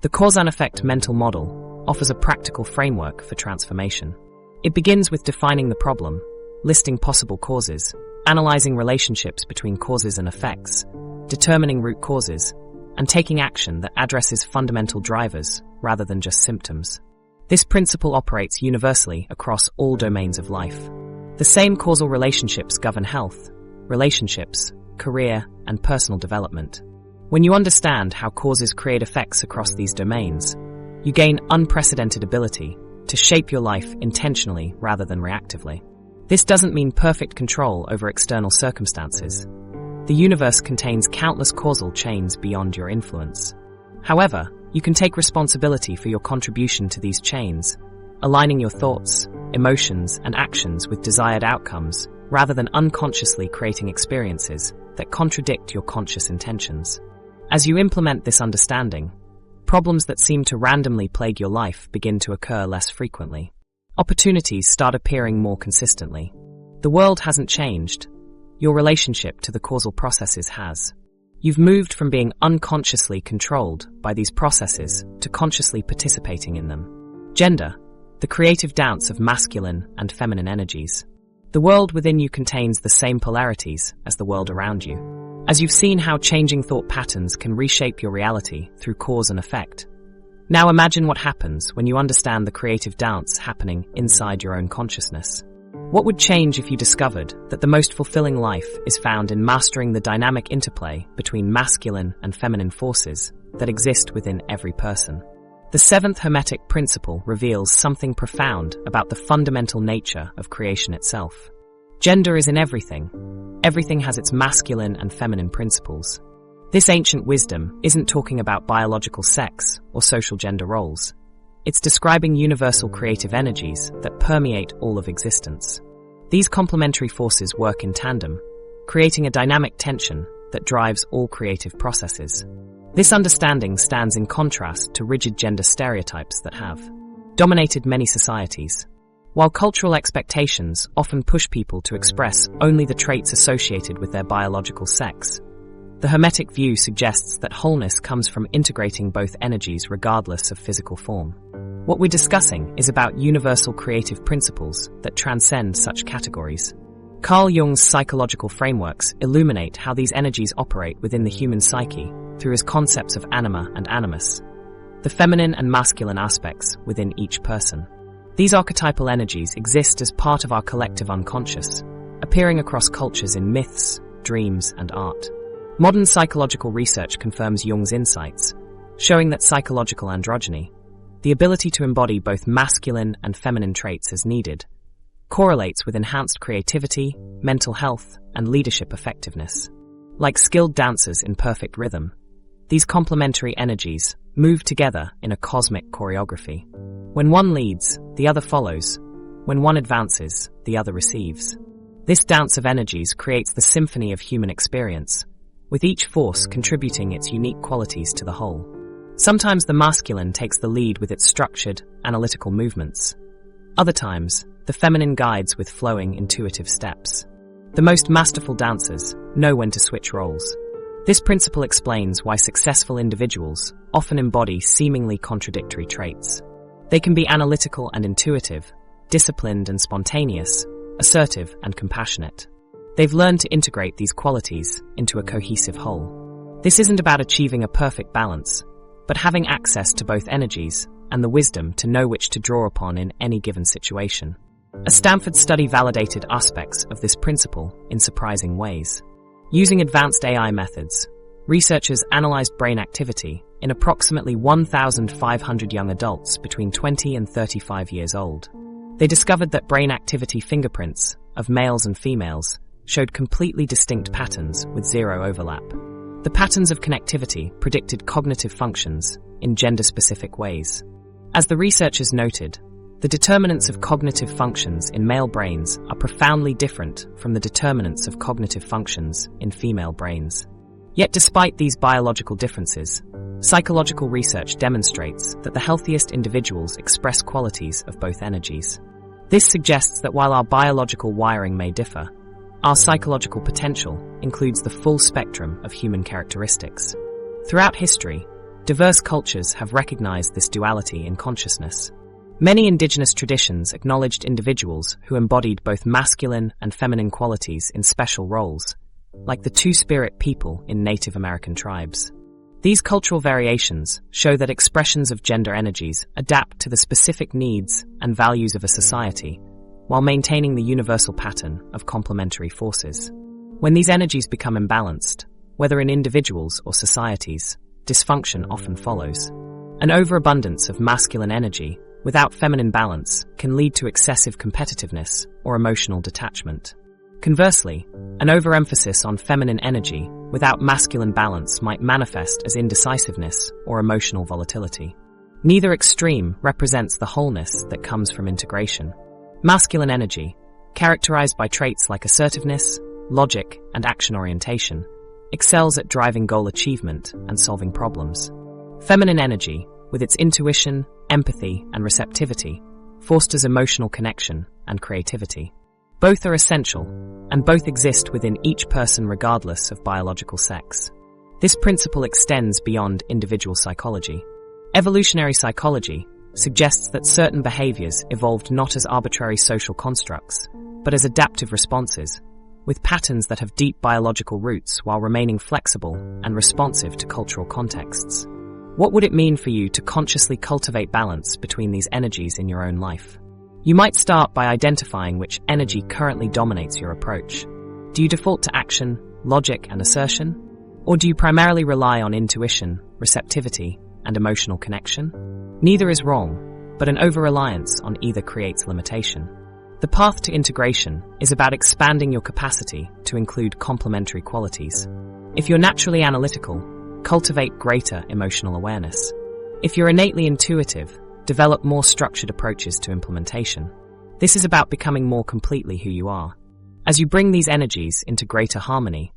The cause and effect mental model offers a practical framework for transformation. It begins with defining the problem, listing possible causes, analyzing relationships between causes and effects, determining root causes, and taking action that addresses fundamental drivers rather than just symptoms. This principle operates universally across all domains of life. The same causal relationships govern health, relationships, career, and personal development. When you understand how causes create effects across these domains, you gain unprecedented ability to shape your life intentionally rather than reactively. This doesn't mean perfect control over external circumstances. The universe contains countless causal chains beyond your influence. However, you can take responsibility for your contribution to these chains, aligning your thoughts, emotions, and actions with desired outcomes rather than unconsciously creating experiences that contradict your conscious intentions. As you implement this understanding, problems that seem to randomly plague your life begin to occur less frequently. Opportunities start appearing more consistently. The world hasn't changed. Your relationship to the causal processes has. You've moved from being unconsciously controlled by these processes to consciously participating in them. Gender, the creative dance of masculine and feminine energies. The world within you contains the same polarities as the world around you. As you've seen how changing thought patterns can reshape your reality through cause and effect, now imagine what happens when you understand the creative dance happening inside your own consciousness. What would change if you discovered that the most fulfilling life is found in mastering the dynamic interplay between masculine and feminine forces that exist within every person? The seventh Hermetic principle reveals something profound about the fundamental nature of creation itself. Gender is in everything. Everything has its masculine and feminine principles. This ancient wisdom isn't talking about biological sex or social gender roles. It's describing universal creative energies that permeate all of existence. These complementary forces work in tandem, creating a dynamic tension that drives all creative processes. This understanding stands in contrast to rigid gender stereotypes that have dominated many societies. While cultural expectations often push people to express only the traits associated with their biological sex, the Hermetic view suggests that wholeness comes from integrating both energies regardless of physical form. What we're discussing is about universal creative principles that transcend such categories. Carl Jung's psychological frameworks illuminate how these energies operate within the human psyche through his concepts of anima and animus, the feminine and masculine aspects within each person. These archetypal energies exist as part of our collective unconscious, appearing across cultures in myths, dreams, and art. Modern psychological research confirms Jung's insights, showing that psychological androgyny, the ability to embody both masculine and feminine traits as needed, correlates with enhanced creativity, mental health, and leadership effectiveness. Like skilled dancers in perfect rhythm, these complementary energies move together in a cosmic choreography. When one leads, the other follows. When one advances, the other receives. This dance of energies creates the symphony of human experience, with each force contributing its unique qualities to the whole. Sometimes the masculine takes the lead with its structured, analytical movements. Other times, the feminine guides with flowing, intuitive steps. The most masterful dancers know when to switch roles. This principle explains why successful individuals often embody seemingly contradictory traits. They can be analytical and intuitive, disciplined and spontaneous, assertive and compassionate. They've learned to integrate these qualities into a cohesive whole. This isn't about achieving a perfect balance, but having access to both energies and the wisdom to know which to draw upon in any given situation. A Stanford study validated aspects of this principle in surprising ways. Using advanced AI methods, researchers analyzed brain activity in approximately 1,500 young adults between 20 and 35 years old. They discovered that brain activity fingerprints of males and females showed completely distinct patterns with zero overlap. The patterns of connectivity predicted cognitive functions in gender-specific ways. As the researchers noted, the determinants of cognitive functions in male brains are profoundly different from the determinants of cognitive functions in female brains. Yet despite these biological differences, psychological research demonstrates that the healthiest individuals express qualities of both energies. This suggests that while our biological wiring may differ, our psychological potential includes the full spectrum of human characteristics. Throughout history, diverse cultures have recognized this duality in consciousness. Many indigenous traditions acknowledged individuals who embodied both masculine and feminine qualities in special roles, like the two-spirit people in Native American tribes. These cultural variations show that expressions of gender energies adapt to the specific needs and values of a society, while maintaining the universal pattern of complementary forces. When these energies become imbalanced, whether in individuals or societies, dysfunction often follows. An overabundance of masculine energy without feminine balance can lead to excessive competitiveness or emotional detachment. Conversely, an overemphasis on feminine energy without masculine balance might manifest as indecisiveness or emotional volatility. Neither extreme represents the wholeness that comes from integration. Masculine energy, characterized by traits like assertiveness, logic, and action orientation, excels at driving goal achievement and solving problems. Feminine energy, with its intuition, empathy, and receptivity, fosters emotional connection and creativity. Both are essential, and both exist within each person regardless of biological sex. This principle extends beyond individual psychology. Evolutionary psychology suggests that certain behaviors evolved not as arbitrary social constructs, but as adaptive responses, with patterns that have deep biological roots while remaining flexible and responsive to cultural contexts. What would it mean for you to consciously cultivate balance between these energies in your own life? You might start by identifying which energy currently dominates your approach. Do you default to action, logic, and assertion? Or do you primarily rely on intuition, receptivity, and emotional connection? Neither is wrong, but an over-reliance on either creates limitation. The path to integration is about expanding your capacity to include complementary qualities. If you're naturally analytical, cultivate greater emotional awareness. If you're innately intuitive, develop more structured approaches to implementation. This is about becoming more completely who you are. As you bring these energies into greater harmony,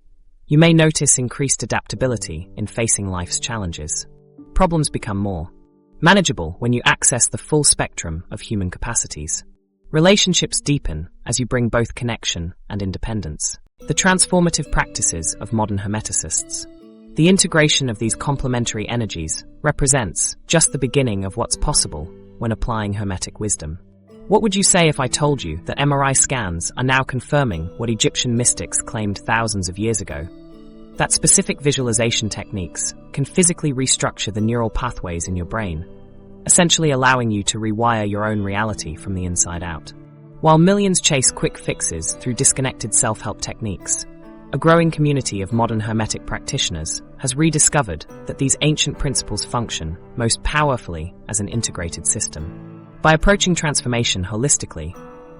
you may notice increased adaptability in facing life's challenges. Problems become more manageable when you access the full spectrum of human capacities. Relationships deepen as you bring both connection and independence. The transformative practices of modern Hermeticists. The integration of these complementary energies represents just the beginning of what's possible when applying Hermetic wisdom. What would you say if I told you that MRI scans are now confirming what Egyptian mystics claimed thousands of years ago? That specific visualization techniques can physically restructure the neural pathways in your brain, essentially allowing you to rewire your own reality from the inside out. While millions chase quick fixes through disconnected self-help techniques, a growing community of modern Hermetic practitioners has rediscovered that these ancient principles function most powerfully as an integrated system. By approaching transformation holistically,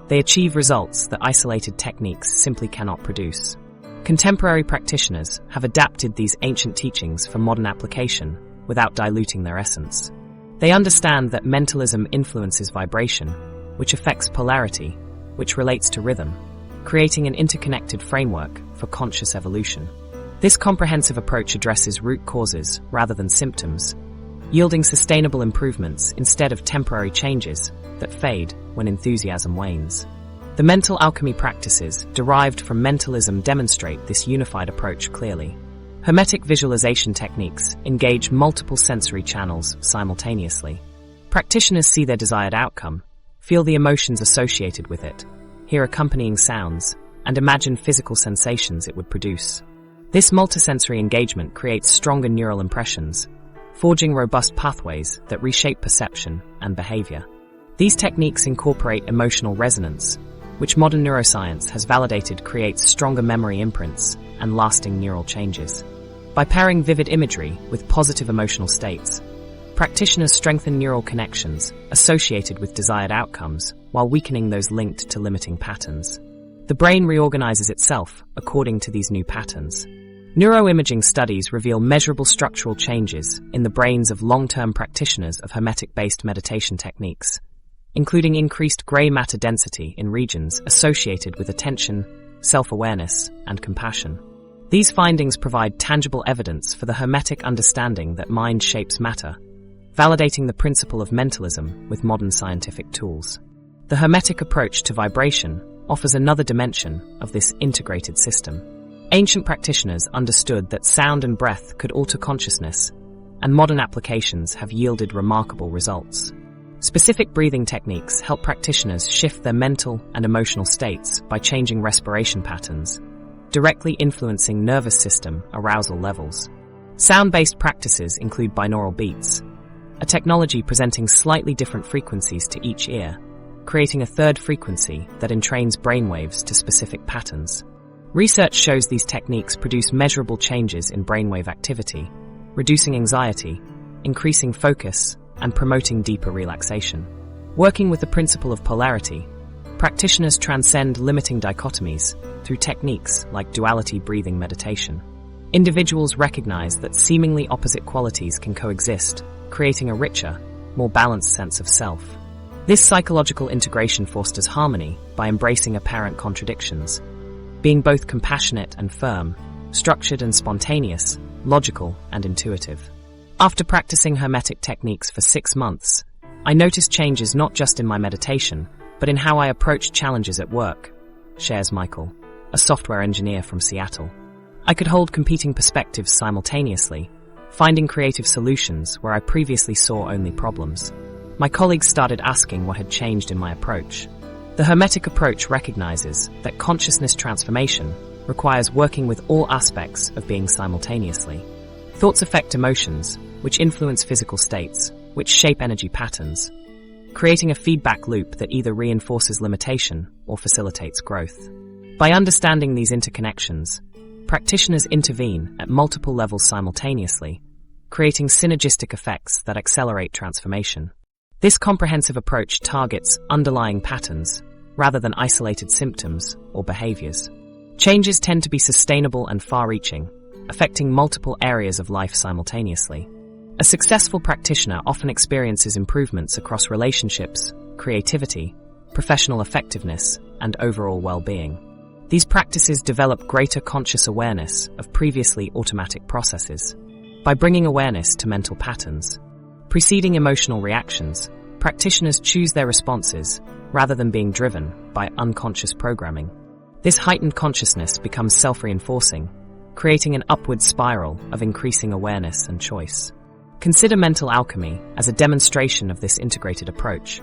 they achieve results that isolated techniques simply cannot produce. Contemporary practitioners have adapted these ancient teachings for modern application without diluting their essence. They understand that mentalism influences vibration, which affects polarity, which relates to rhythm, creating an interconnected framework for conscious evolution. This comprehensive approach addresses root causes rather than symptoms, yielding sustainable improvements instead of temporary changes that fade when enthusiasm wanes. The mental alchemy practices derived from mentalism demonstrate this unified approach clearly. Hermetic visualization techniques engage multiple sensory channels simultaneously. Practitioners see their desired outcome, feel the emotions associated with it, hear accompanying sounds, and imagine physical sensations it would produce. This multisensory engagement creates stronger neural impressions, forging robust pathways that reshape perception and behavior. These techniques incorporate emotional resonance, which modern neuroscience has validated creates stronger memory imprints and lasting neural changes. By pairing vivid imagery with positive emotional states, practitioners strengthen neural connections associated with desired outcomes while weakening those linked to limiting patterns. The brain reorganizes itself according to these new patterns. Neuroimaging studies reveal measurable structural changes in the brains of long-term practitioners of Hermetic-based meditation techniques, including increased gray matter density in regions associated with attention, self-awareness, and compassion. These findings provide tangible evidence for the Hermetic understanding that mind shapes matter, validating the principle of mentalism with modern scientific tools. The Hermetic approach to vibration offers another dimension of this integrated system. Ancient practitioners understood that sound and breath could alter consciousness, and modern applications have yielded remarkable results. Specific breathing techniques help practitioners shift their mental and emotional states by changing respiration patterns, directly influencing nervous system arousal levels. Sound-based practices include binaural beats, a technology presenting slightly different frequencies to each ear, creating a third frequency that entrains brainwaves to specific patterns. Research shows these techniques produce measurable changes in brainwave activity, reducing anxiety, increasing focus, and promoting deeper relaxation. Working with the principle of polarity, practitioners transcend limiting dichotomies through techniques like duality breathing meditation. Individuals recognize that seemingly opposite qualities can coexist, creating a richer, more balanced sense of self. This psychological integration fosters harmony by embracing apparent contradictions, being both compassionate and firm, structured and spontaneous, logical and intuitive. After practicing Hermetic techniques for 6 months, I noticed changes not just in my meditation, but in how I approach challenges at work, shares Michael, a software engineer from Seattle. I could hold competing perspectives simultaneously, finding creative solutions where I previously saw only problems. My colleagues started asking what had changed in my approach. The Hermetic approach recognizes that consciousness transformation requires working with all aspects of being simultaneously. Thoughts affect emotions, which influence physical states, which shape energy patterns, creating a feedback loop that either reinforces limitation or facilitates growth. By understanding these interconnections, practitioners intervene at multiple levels simultaneously, creating synergistic effects that accelerate transformation. This comprehensive approach targets underlying patterns rather than isolated symptoms or behaviors. Changes tend to be sustainable and far-reaching, affecting multiple areas of life simultaneously. A successful practitioner often experiences improvements across relationships, creativity, professional effectiveness, and overall well-being. These practices develop greater conscious awareness of previously automatic processes. By bringing awareness to mental patterns, preceding emotional reactions, practitioners choose their responses rather than being driven by unconscious programming. This heightened consciousness becomes self-reinforcing, creating an upward spiral of increasing awareness and choice. Consider mental alchemy as a demonstration of this integrated approach.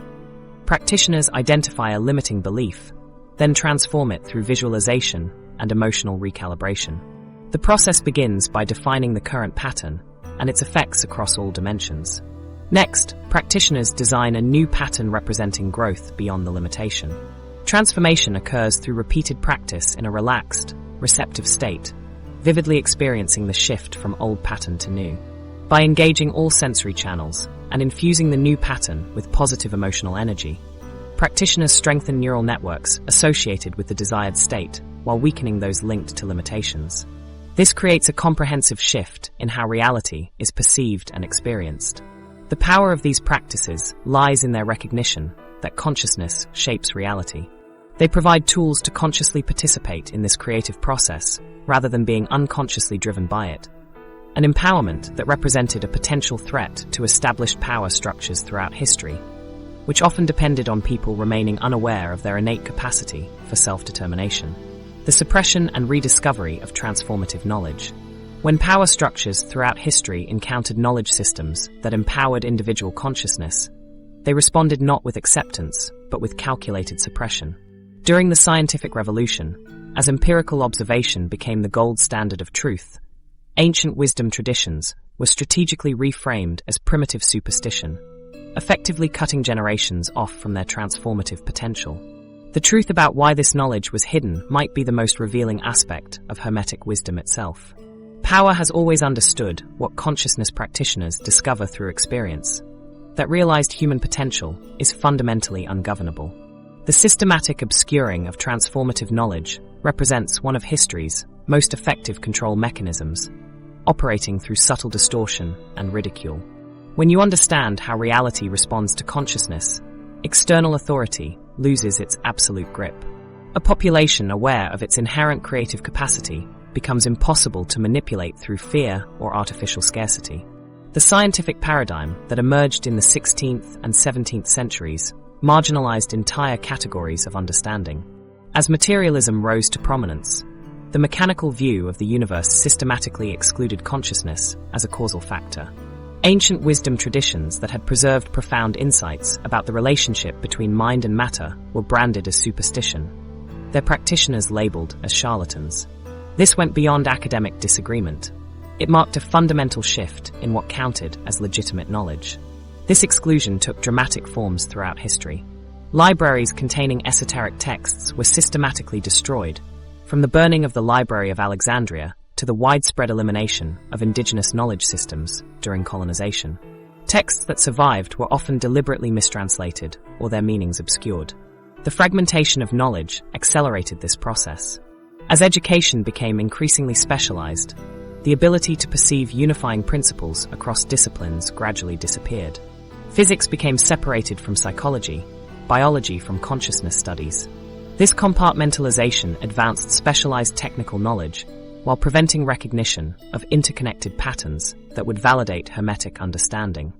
Practitioners identify a limiting belief, then transform it through visualization and emotional recalibration. The process begins by defining the current pattern and its effects across all dimensions. Next, practitioners design a new pattern representing growth beyond the limitation. Transformation occurs through repeated practice in a relaxed, receptive state, vividly experiencing the shift from old pattern to new. By engaging all sensory channels and infusing the new pattern with positive emotional energy, practitioners strengthen neural networks associated with the desired state while weakening those linked to limitations. This creates a comprehensive shift in how reality is perceived and experienced. The power of these practices lies in their recognition that consciousness shapes reality. They provide tools to consciously participate in this creative process rather than being unconsciously driven by it. An empowerment that represented a potential threat to established power structures throughout history, which often depended on people remaining unaware of their innate capacity for self-determination. The suppression and rediscovery of transformative knowledge. When power structures throughout history encountered knowledge systems that empowered individual consciousness, they responded not with acceptance, but with calculated suppression. During the scientific revolution, as empirical observation became the gold standard of truth, ancient wisdom traditions were strategically reframed as primitive superstition, effectively cutting generations off from their transformative potential. The truth about why this knowledge was hidden might be the most revealing aspect of Hermetic wisdom itself. Power has always understood what consciousness practitioners discover through experience, that realized human potential is fundamentally ungovernable. The systematic obscuring of transformative knowledge represents one of history's most effective control mechanisms, operating through subtle distortion and ridicule. When you understand how reality responds to consciousness, external authority loses its absolute grip. A population aware of its inherent creative capacity becomes impossible to manipulate through fear or artificial scarcity. The scientific paradigm that emerged in the 16th and 17th centuries marginalized entire categories of understanding. As materialism rose to prominence, the mechanical view of the universe systematically excluded consciousness as a causal factor. Ancient wisdom traditions that had preserved profound insights about the relationship between mind and matter were branded as superstition, their practitioners labeled as charlatans. This went beyond academic disagreement. It marked a fundamental shift in what counted as legitimate knowledge. This exclusion took dramatic forms throughout history. Libraries containing esoteric texts were systematically destroyed, from the burning of the Library of Alexandria to the widespread elimination of indigenous knowledge systems during colonization. Texts that survived were often deliberately mistranslated or their meanings obscured. The fragmentation of knowledge accelerated this process. As education became increasingly specialized, the ability to perceive unifying principles across disciplines gradually disappeared. Physics became separated from psychology, biology from consciousness studies. This compartmentalization advanced specialized technical knowledge while preventing recognition of interconnected patterns that would validate Hermetic understanding.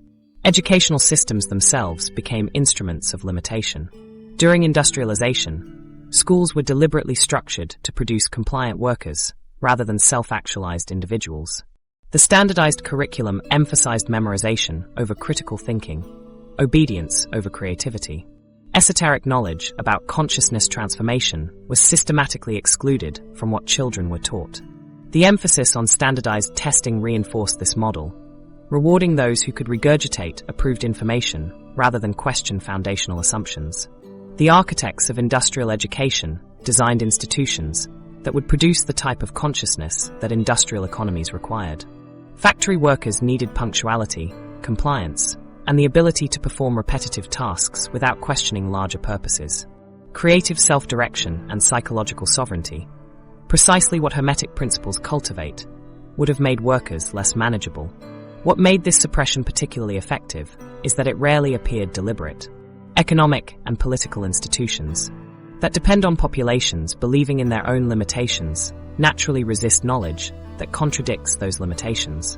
Educational systems themselves became instruments of limitation. During industrialization, schools were deliberately structured to produce compliant workers rather than self-actualized individuals. The standardized curriculum emphasized memorization over critical thinking, obedience over creativity. Esoteric knowledge about consciousness transformation was systematically excluded from what children were taught. The emphasis on standardized testing reinforced this model, rewarding those who could regurgitate approved information rather than question foundational assumptions. The architects of industrial education designed institutions that would produce the type of consciousness that industrial economies required. Factory workers needed punctuality, compliance, and the ability to perform repetitive tasks without questioning larger purposes. Creative self-direction and psychological sovereignty, precisely what Hermetic principles cultivate, would have made workers less manageable. What made this suppression particularly effective is that it rarely appeared deliberate. Economic and political institutions that depend on populations believing in their own limitations naturally resist knowledge that contradicts those limitations.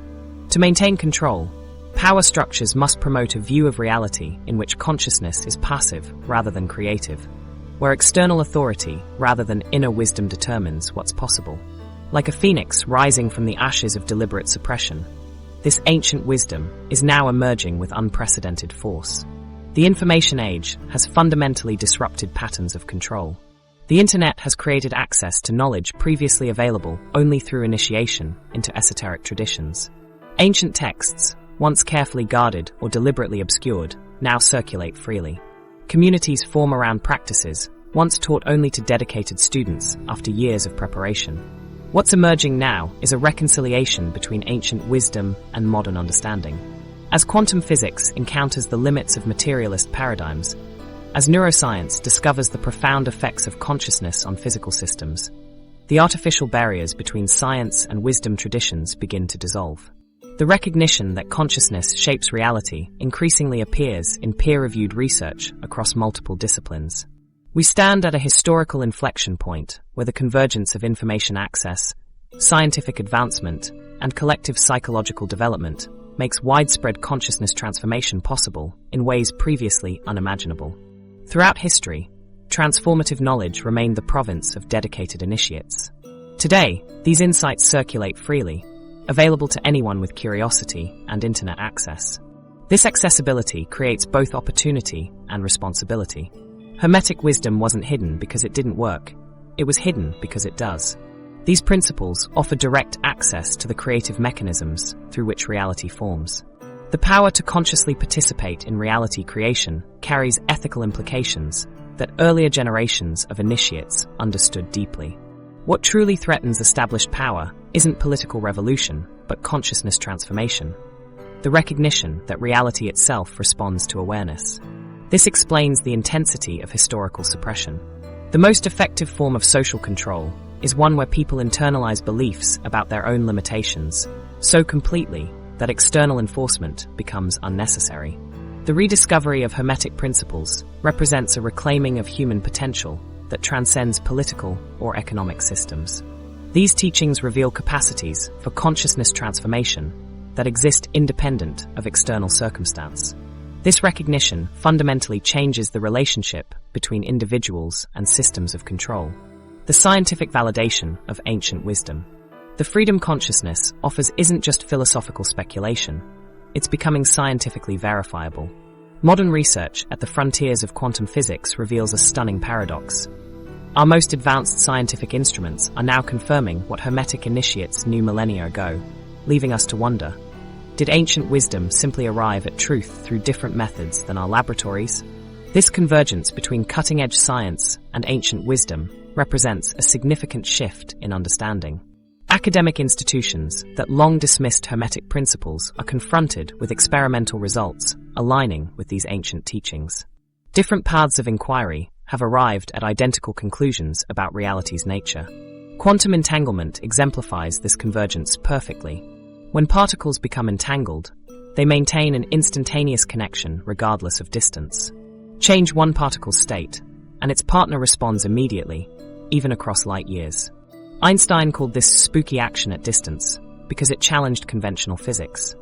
To maintain control, power structures must promote a view of reality in which consciousness is passive rather than creative, where external authority rather than inner wisdom determines what's possible. Like a phoenix rising from the ashes of deliberate suppression, this ancient wisdom is now emerging with unprecedented force. The information age has fundamentally disrupted patterns of control. The internet has created access to knowledge previously available only through initiation into esoteric traditions. Ancient texts, once carefully guarded or deliberately obscured, now circulate freely. Communities form around practices once taught only to dedicated students after years of preparation. What's emerging now is a reconciliation between ancient wisdom and modern understanding. As quantum physics encounters the limits of materialist paradigms, as neuroscience discovers the profound effects of consciousness on physical systems, the artificial barriers between science and wisdom traditions begin to dissolve. The recognition that consciousness shapes reality increasingly appears in peer-reviewed research across multiple disciplines. We stand at a historical inflection point where the convergence of information access, scientific advancement, and collective psychological development makes widespread consciousness transformation possible in ways previously unimaginable. Throughout history, transformative knowledge remained the province of dedicated initiates. Today, these insights circulate freely, available to anyone with curiosity and internet access. This accessibility creates both opportunity and responsibility. Hermetic wisdom wasn't hidden because it didn't work. It was hidden because it does. These principles offer direct access to the creative mechanisms through which reality forms. The power to consciously participate in reality creation carries ethical implications that earlier generations of initiates understood deeply. What truly threatens established power isn't political revolution, but consciousness transformation. The recognition that reality itself responds to awareness. This explains the intensity of historical suppression. The most effective form of social control is one where people internalize beliefs about their own limitations so completely that external enforcement becomes unnecessary. The rediscovery of Hermetic principles represents a reclaiming of human potential that transcends political or economic systems. These teachings reveal capacities for consciousness transformation that exist independent of external circumstance. This recognition fundamentally changes the relationship between individuals and systems of control. The scientific validation of ancient wisdom. The freedom consciousness offers isn't just philosophical speculation, it's becoming scientifically verifiable. Modern research at the frontiers of quantum physics reveals a stunning paradox. Our most advanced scientific instruments are now confirming what Hermetic initiates knew millennia ago, leaving us to wonder, did ancient wisdom simply arrive at truth through different methods than our laboratories? This convergence between cutting-edge science and ancient wisdom represents a significant shift in understanding. Academic institutions that long dismissed Hermetic principles are confronted with experimental results aligning with these ancient teachings. Different paths of inquiry have arrived at identical conclusions about reality's nature. Quantum entanglement exemplifies this convergence perfectly. When particles become entangled, they maintain an instantaneous connection regardless of distance. Change one particle's state, and its partner responds immediately, even across light years. Einstein called this spooky action at distance because it challenged conventional physics.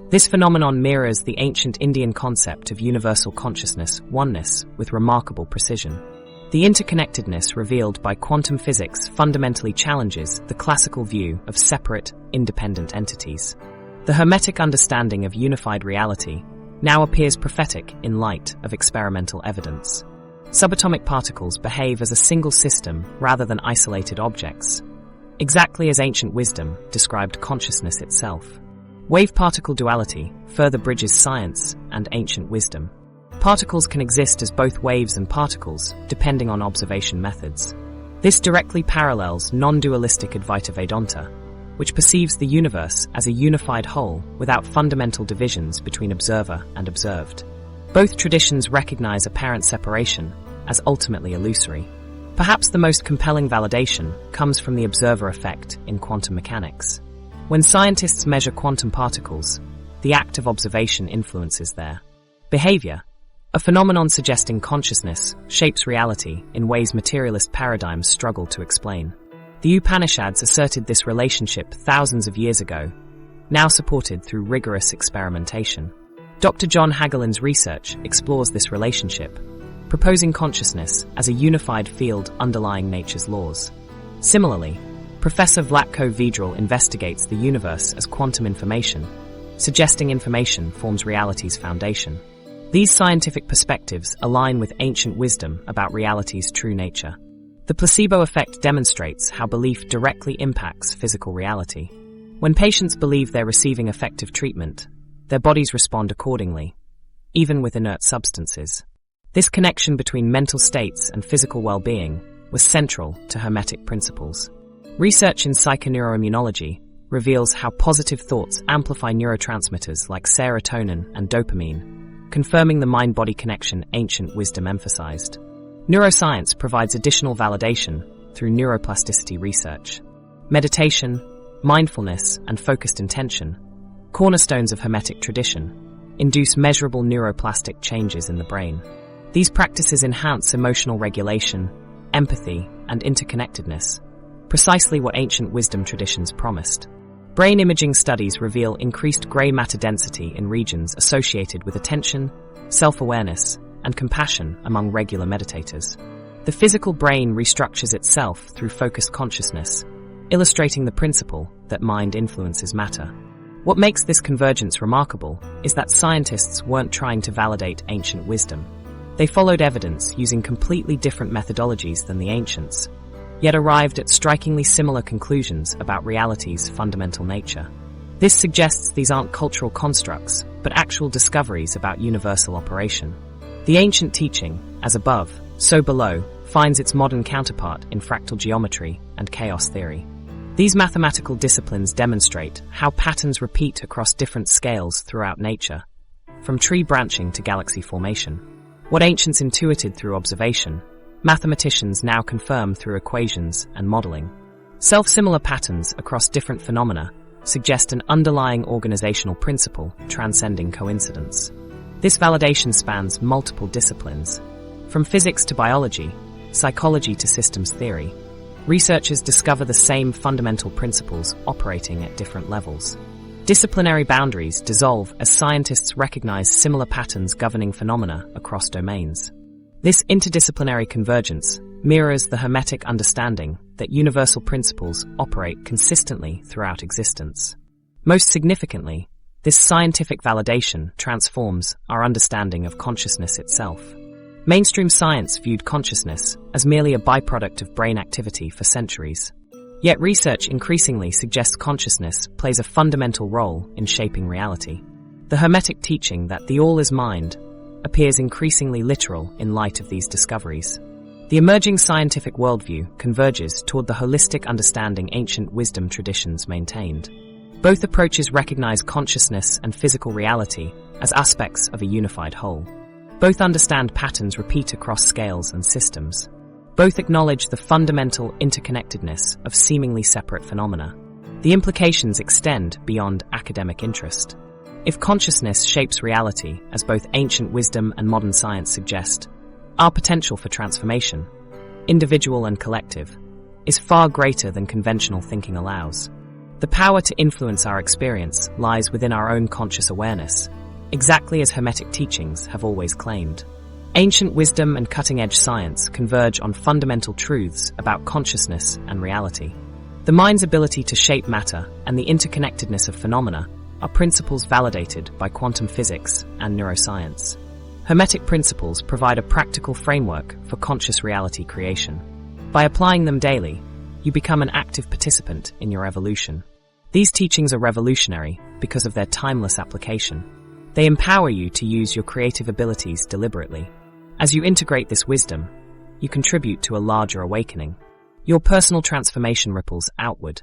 This phenomenon mirrors the ancient Indian concept of universal consciousness, oneness, with remarkable precision. The interconnectedness revealed by quantum physics fundamentally challenges the classical view of separate, independent entities. The Hermetic understanding of unified reality now appears prophetic in light of experimental evidence. Subatomic particles behave as a single system rather than isolated objects, exactly as ancient wisdom described consciousness itself. Wave-particle duality further bridges science and ancient wisdom. Particles can exist as both waves and particles, depending on observation methods. This directly parallels non-dualistic Advaita Vedanta, which perceives the universe as a unified whole without fundamental divisions between observer and observed. Both traditions recognize apparent separation as ultimately illusory. Perhaps the most compelling validation comes from the observer effect in quantum mechanics. When scientists measure quantum particles, the act of observation influences their behavior. A phenomenon suggesting consciousness shapes reality in ways materialist paradigms struggle to explain. The Upanishads asserted this relationship thousands of years ago, now supported through rigorous experimentation. Dr. John Hagelin's research explores this relationship, proposing consciousness as a unified field underlying nature's laws. Similarly, Professor Vlatko Vedral investigates the universe as quantum information, suggesting information forms reality's foundation. These scientific perspectives align with ancient wisdom about reality's true nature. The placebo effect demonstrates how belief directly impacts physical reality. When patients believe they're receiving effective treatment, their bodies respond accordingly, even with inert substances. This connection between mental states and physical well-being was central to Hermetic principles. Research in psychoneuroimmunology reveals how positive thoughts amplify neurotransmitters like serotonin and dopamine, confirming the mind-body connection ancient wisdom emphasized. Neuroscience provides additional validation through neuroplasticity research. Meditation, mindfulness, and focused intention, cornerstones of Hermetic tradition, induce measurable neuroplastic changes in the brain. These practices enhance emotional regulation, empathy, and interconnectedness, precisely what ancient wisdom traditions promised. Brain imaging studies reveal increased gray matter density in regions associated with attention, self-awareness, and compassion among regular meditators. The physical brain restructures itself through focused consciousness, illustrating the principle that mind influences matter. What makes this convergence remarkable is that scientists weren't trying to validate ancient wisdom. They followed evidence using completely different methodologies than the ancients, yet arrived at strikingly similar conclusions about reality's fundamental nature. This suggests these aren't cultural constructs, but actual discoveries about universal operation. The ancient teaching, as above, so below, finds its modern counterpart in fractal geometry and chaos theory. These mathematical disciplines demonstrate how patterns repeat across different scales throughout nature, from tree branching to galaxy formation. What ancients intuited through observation, mathematicians now confirm through equations and modeling. Self-similar patterns across different phenomena suggest an underlying organizational principle transcending coincidence. This validation spans multiple disciplines. From physics to biology, psychology to systems theory, researchers discover the same fundamental principles operating at different levels. Disciplinary boundaries dissolve as scientists recognize similar patterns governing phenomena across domains. This interdisciplinary convergence mirrors the Hermetic understanding that universal principles operate consistently throughout existence. Most significantly, this scientific validation transforms our understanding of consciousness itself. Mainstream science viewed consciousness as merely a byproduct of brain activity for centuries. Yet research increasingly suggests consciousness plays a fundamental role in shaping reality. The Hermetic teaching that the all is mind appears increasingly literal in light of these discoveries. The emerging scientific worldview converges toward the holistic understanding ancient wisdom traditions maintained. Both approaches recognize consciousness and physical reality as aspects of a unified whole. Both understand patterns repeat across scales and systems. Both acknowledge the fundamental interconnectedness of seemingly separate phenomena. The implications extend beyond academic interest. If consciousness shapes reality, as both ancient wisdom and modern science suggest, our potential for transformation, individual and collective, is far greater than conventional thinking allows. The power to influence our experience lies within our own conscious awareness, exactly as Hermetic teachings have always claimed. Ancient wisdom and cutting-edge science converge on fundamental truths about consciousness and reality. The mind's ability to shape matter and the interconnectedness of phenomena are principles validated by quantum physics and neuroscience. Hermetic principles provide a practical framework for conscious reality creation. By applying them daily, you become an active participant in your evolution. These teachings are revolutionary because of their timeless application. They empower you to use your creative abilities deliberately. As you integrate this wisdom, you contribute to a larger awakening. Your personal transformation ripples outward,